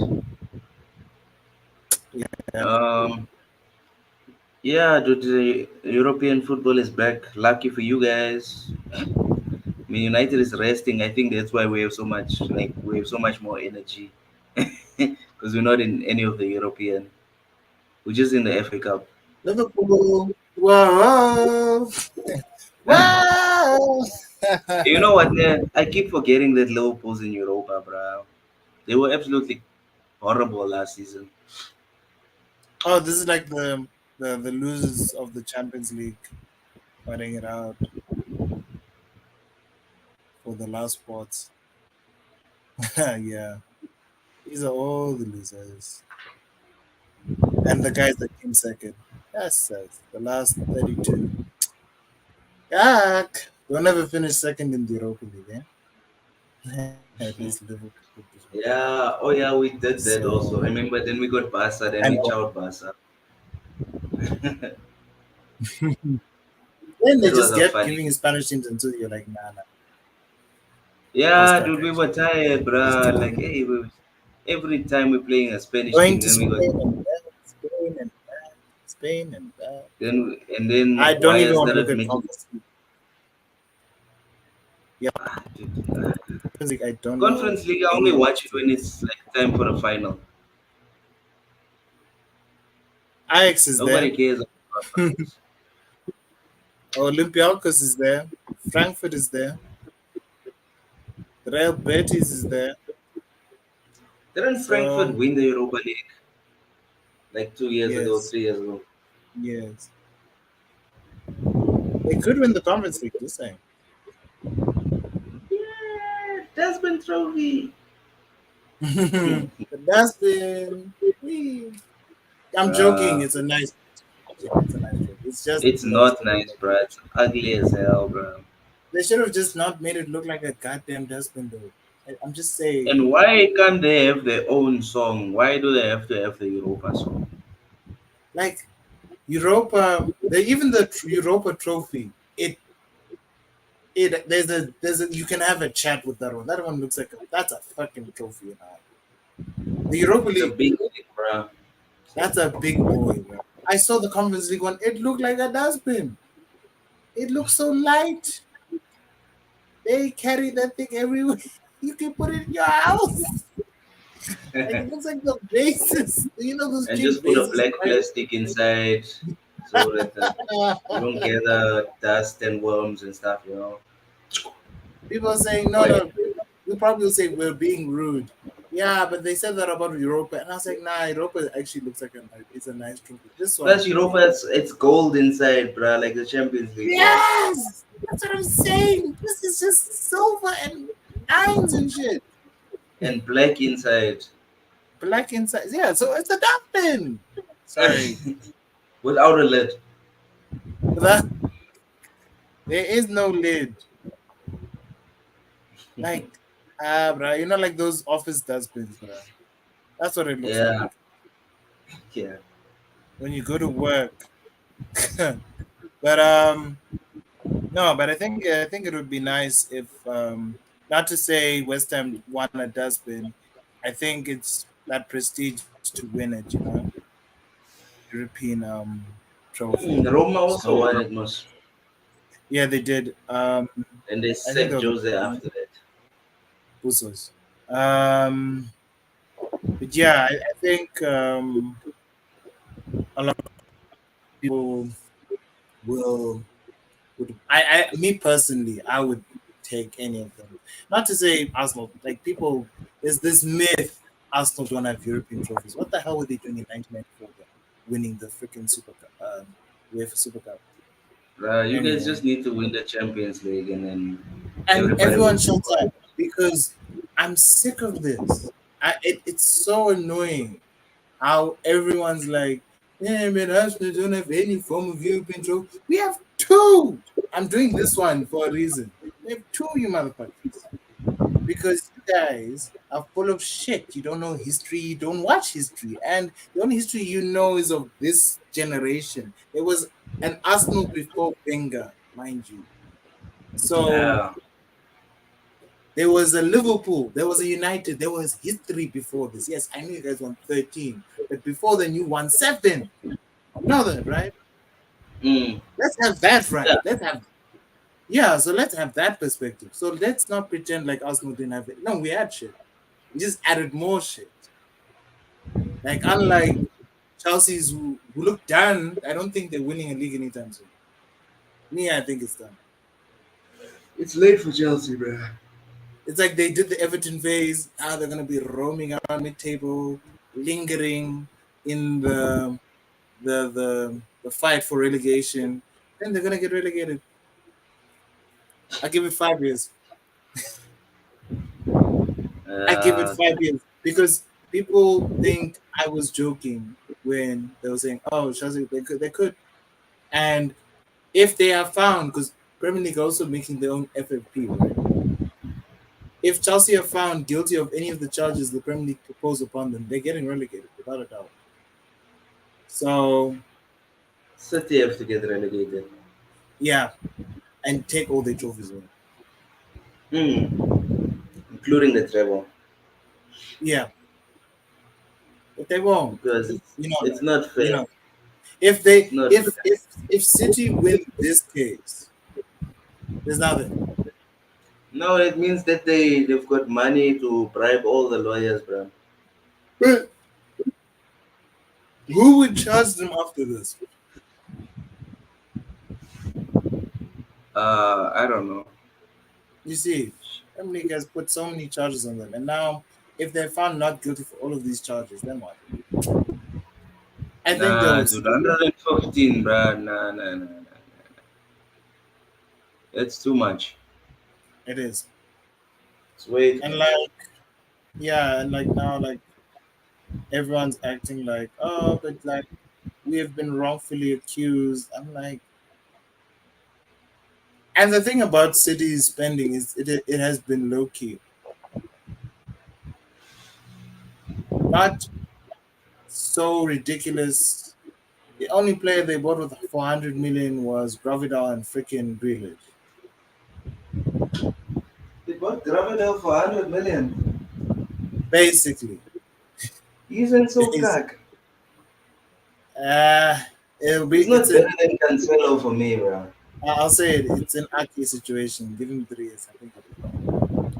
Speaker 1: Yeah,
Speaker 2: Um, yeah, dude, the European football is back. Lucky for you guys. I mean, United is resting. I think that's why we have so much, like, we have so much more energy because we're not in any of the European. We're just in the FA Cup.
Speaker 1: Liverpool. Whoa, whoa.
Speaker 2: You know what, man? I keep forgetting that Liverpool's in Europa, bro. They were absolutely horrible last season.
Speaker 1: Oh, this is like the losers of the Champions League fighting it out for the last spots. Yeah, these are all the losers, and the guys that came second. Yes, the last 32. Yuck! They'll never finish second in the Europa League. At least Liverpool did well.
Speaker 2: Yeah, oh yeah, we did that
Speaker 1: So
Speaker 2: also. Remember, then we got Barca, then
Speaker 1: and
Speaker 2: we chowed Barca.
Speaker 1: Then they
Speaker 2: That was
Speaker 1: just
Speaker 2: a
Speaker 1: get
Speaker 2: funny.
Speaker 1: giving you Spanish teams until you're like, nah, nah, let's
Speaker 2: Yeah,
Speaker 1: crack
Speaker 2: dude, we
Speaker 1: actually.
Speaker 2: were tired,
Speaker 1: Just
Speaker 2: bruh.
Speaker 1: keep
Speaker 2: Like,
Speaker 1: giving.
Speaker 2: hey, every time we're playing a Spanish
Speaker 1: Going
Speaker 2: team,
Speaker 1: to
Speaker 2: then we got,
Speaker 1: Spain and back, Spain and back, Spain and back.
Speaker 2: and then
Speaker 1: I don't even
Speaker 2: Wire
Speaker 1: want to look
Speaker 2: started
Speaker 1: at
Speaker 2: making.
Speaker 1: Conference League. Yeah,
Speaker 2: Dude,
Speaker 1: Conference League, I don't know
Speaker 2: Conference League, I
Speaker 1: any
Speaker 2: only
Speaker 1: of
Speaker 2: watch
Speaker 1: these
Speaker 2: it when
Speaker 1: teams.
Speaker 2: it's like time for the final.
Speaker 1: Ajax is
Speaker 2: Nobody
Speaker 1: there.
Speaker 2: cares about Conference.
Speaker 1: Olympiacos is there. Frankfurt is there. Real Betis is there.
Speaker 2: Didn't Frankfurt
Speaker 1: So
Speaker 2: win the Europa League like 2 years ago,
Speaker 1: yes,
Speaker 2: 3 years ago?
Speaker 1: yes, they could win the Conference League. Just saying.
Speaker 2: Yeah, Desmond Trophy.
Speaker 1: The dustbin. Whee. I'm joking.
Speaker 2: Bruh,
Speaker 1: It's a nice. Yeah, it's a nice joke. It's just
Speaker 2: it's
Speaker 1: those
Speaker 2: not
Speaker 1: people
Speaker 2: nice,
Speaker 1: like
Speaker 2: bruh. It's ugly as hell, bruh.
Speaker 1: they should have just not made it look like a goddamn dustbin, though. I'm just saying,
Speaker 2: And why can't they have their own song? Why do they have to have the Europa song?
Speaker 1: like Europa. Even the Europa trophy. There's a you can have a chat with that one. That one looks like that's a fucking trophy. The Europa
Speaker 2: It's a
Speaker 1: League.
Speaker 2: big thing, bruh.
Speaker 1: That's a big boy, bro. I saw the Conference League one. It looked like a dustbin. It looks so light. They carry that thing everywhere. You can put it in your house. Like it looks like the vases. You know those
Speaker 2: And
Speaker 1: cheap
Speaker 2: just put a
Speaker 1: vases,
Speaker 2: black
Speaker 1: right?
Speaker 2: plastic inside so that you don't gather dust and worms and stuff, you know.
Speaker 1: People are saying, no,
Speaker 2: Wait,
Speaker 1: no. You probably will say we're being rude. Yeah, but they said that about Europa, and I was like, nah, Europa actually looks like it's a nice trophy. This one,
Speaker 2: plus Europa, it's gold inside, bruh, like the Champions League, bruh.
Speaker 1: yes, that's what I'm saying. This is just silver and nines and shit.
Speaker 2: And black inside.
Speaker 1: Black inside. Yeah, so it's a dumpling. Sorry.
Speaker 2: Without a lid.
Speaker 1: That there is no lid. Like bro, like those office dustbins, bro. That's what it looks like
Speaker 2: Yeah, yeah.
Speaker 1: when you go to work. But no, but I think it would be nice if not to say West Ham won a dustbin. I think it's that prestige to win it. European trophy.
Speaker 2: Roma also
Speaker 1: So
Speaker 2: won it, most.
Speaker 1: yeah, they did.
Speaker 2: And they
Speaker 1: I think they
Speaker 2: sacked
Speaker 1: were the
Speaker 2: Jose after that.
Speaker 1: Busos. Um, but yeah, I think a lot of people will me personally, I would take any of them. Not to say Arsenal, like people, there's this myth Arsenal don't have European trophies. What the hell were they doing in 1994 then? Winning the freaking Super Cup, UEFA Super Cup.
Speaker 2: You guys
Speaker 1: Anyway,
Speaker 2: just need to win the Champions League and then
Speaker 1: and
Speaker 2: everybody will
Speaker 1: everyone
Speaker 2: be
Speaker 1: shuts
Speaker 2: quiet.
Speaker 1: up because I'm sick of this. It's so annoying how everyone's like, yeah, man, Arsenal don't have any form of European trophy. We have two. I'm doing this one for a reason. We have two, you motherfuckers. Because you guys are full of shit. You don't know history. You don't watch history. And the only history you know is of this generation. There was an Arsenal before Wenger, mind you. So
Speaker 2: Yeah.
Speaker 1: there was a Liverpool. There was a United. There was history before this. Yes, I know you guys won 13. But before then, you won 7. You know that, right?
Speaker 2: Mm.
Speaker 1: Let's have that
Speaker 2: Yeah.
Speaker 1: right. Yeah, so let's have that perspective. So let's not pretend like Arsenal didn't have it. No, we had shit. We just added more shit. Like unlike Chelsea's who look done, I don't think they're winning a league anytime soon. Me, I think it's done.
Speaker 2: It's late for Chelsea, bro.
Speaker 1: It's like they did the Everton phase. Now they're gonna be roaming around mid-table, lingering in the fight for relegation. Then they're gonna get relegated. I give it 5 years. I give it
Speaker 2: Uh,
Speaker 1: 5 years because people think I was joking when they were saying, "Oh, Chelsea, they could." And if they are found, because Premier League are also making their own FFP, right? If Chelsea are found guilty of any of the charges the Premier League propose upon them, they're getting relegated without a doubt. So
Speaker 2: City have to get relegated.
Speaker 1: Yeah, and take all the trophies away.
Speaker 2: Hmm. Including the treble.
Speaker 1: Yeah, but they won't.
Speaker 2: Because
Speaker 1: You know
Speaker 2: it's
Speaker 1: that.
Speaker 2: not
Speaker 1: You
Speaker 2: fair.
Speaker 1: know, if
Speaker 2: It's
Speaker 1: they
Speaker 2: not fair.
Speaker 1: if City win this case, there's nothing.
Speaker 2: No, it means that they've got money to bribe all the lawyers, bro.
Speaker 1: But who would charge them after this?
Speaker 2: I don't know.
Speaker 1: You see, Premier League has put so many charges on them, and now if they're found not guilty for all of these charges, then what? I think
Speaker 2: Nah,
Speaker 1: they'll
Speaker 2: dude,
Speaker 1: see.
Speaker 2: 115, bro. Nah, nah, nah, nah. That's too much.
Speaker 1: It is,
Speaker 2: It's way too
Speaker 1: and
Speaker 2: much.
Speaker 1: like yeah, and like now, like everyone's acting like, oh, but like we have been wrongfully accused. I'm like, and the thing about City's spending is it has been low key, not so ridiculous. The only player they bought with 400 million was Gravidal and freaking Grealish.
Speaker 2: They bought Gravidel for 100 million.
Speaker 1: Basically,
Speaker 2: He isn't so
Speaker 1: basic.
Speaker 2: cack.
Speaker 1: Uh, it'll be.
Speaker 2: He's
Speaker 1: It's
Speaker 2: not
Speaker 1: an.
Speaker 2: better than Cancelo for me, bro.
Speaker 1: I'll say it. It's an Aki situation. Give him 3 years. I think I'll be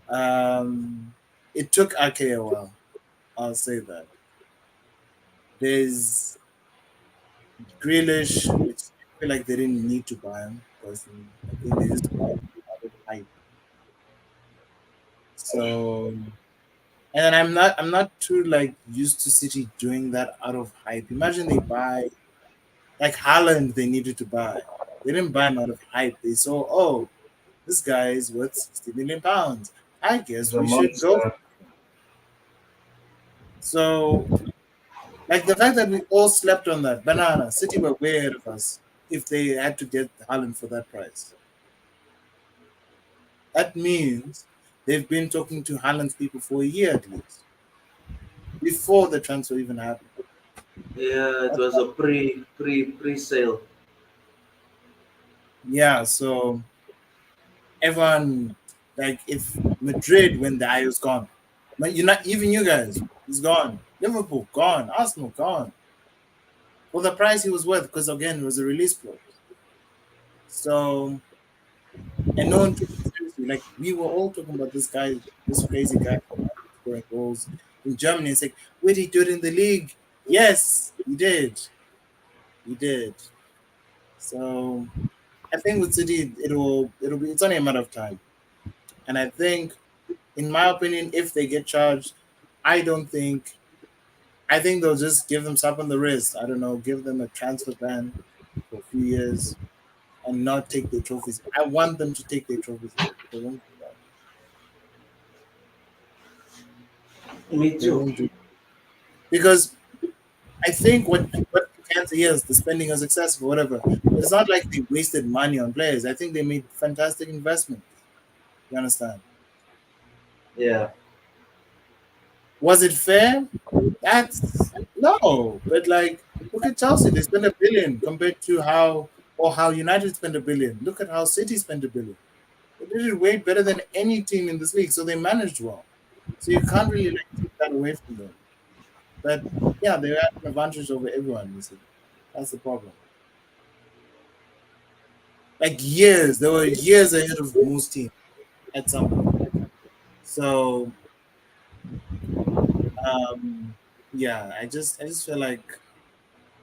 Speaker 1: fine. It took Ake a while. I'll say that. There's Grealish, which I feel like they didn't need to buy him personally. I think they just bought him out of hype. So, and I'm not too like used to City doing that out of hype. Imagine they buy like Haaland. They needed to buy. They didn't buy him out of hype. They saw, oh, this guy is worth 60 million pounds. I guess
Speaker 2: He's a
Speaker 1: we should go.
Speaker 2: monster.
Speaker 1: So, like the fact that we all slept on that banana, City were way ahead of us if they had to get Haaland for that price. That means they've been talking to Haaland's people for a year at least before the transfer even happened.
Speaker 2: Yeah, it
Speaker 1: That's
Speaker 2: was a pre-sale.
Speaker 1: yeah. So everyone, like, if Madrid when the eye was gone, but you're not even you guys. He's gone. Liverpool gone. Arsenal gone for the price he was worth because again it was a release clause. So and no one took it seriously. Like we were all talking about this guy, this crazy guy scoring goals in Germany. It's like, where did he do it in the league? Yes, he did. He did. So I think with City, it'll be it's only a matter of time. And I think, in my opinion, if they get charged, I don't think. I think they'll just give them slap on the wrist. I don't know, give them a transfer ban for a few years and not take their trophies. I want them to take their trophies away. They won't do that.
Speaker 2: Me
Speaker 1: They
Speaker 2: too.
Speaker 1: won't do because I think what you can say is the spending is excessive or whatever. But it's not like they wasted money on players. I think they made fantastic investments. You understand?
Speaker 2: Yeah.
Speaker 1: Was it fair? That's no. But like, look at Chelsea. They spent 1 billion compared to how United spent 1 billion. Look at how City spent 1 billion. They did it way better than any team in this league. So they managed well. So you can't really like take that away from them. But yeah, they had an advantage over everyone. You see, that's the problem. Like years, they were years ahead of most teams at some point. So yeah, I just feel like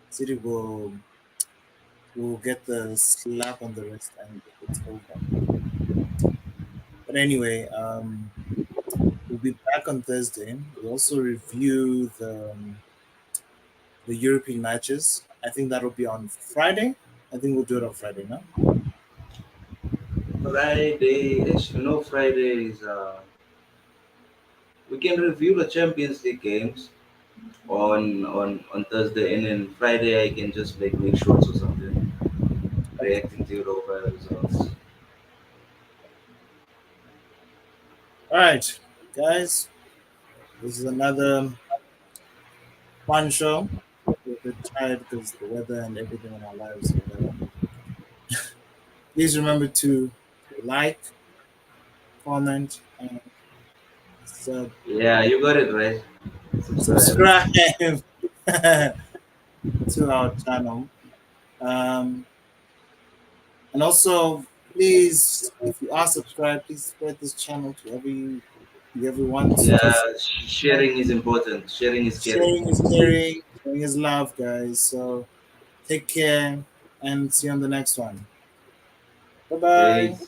Speaker 1: City will get the slap on the wrist and it's over. But anyway, we'll be back on Thursday. We'll also review the European matches. I think that'll be on Friday. I think we'll do it on Friday now.
Speaker 2: Friday, as you know, Friday is we can review the Champions League games on Thursday, and then Friday I can just make shorts or something,
Speaker 1: Okay.
Speaker 2: reacting to Europa results.
Speaker 1: All right, guys. This is another fun show. bit tired because the weather and everything in our lives. But please remember to like, comment, and
Speaker 2: Yeah, you got it right. Subscribe.
Speaker 1: subscribe to our channel. Um, and also, please, if you are subscribed, please spread this channel to everyone.
Speaker 2: Yeah,
Speaker 1: Just
Speaker 2: sharing is important. Sharing is caring.
Speaker 1: sharing is caring, sharing is love, guys. So take care and see you on the next one. Bye bye.
Speaker 2: Peace.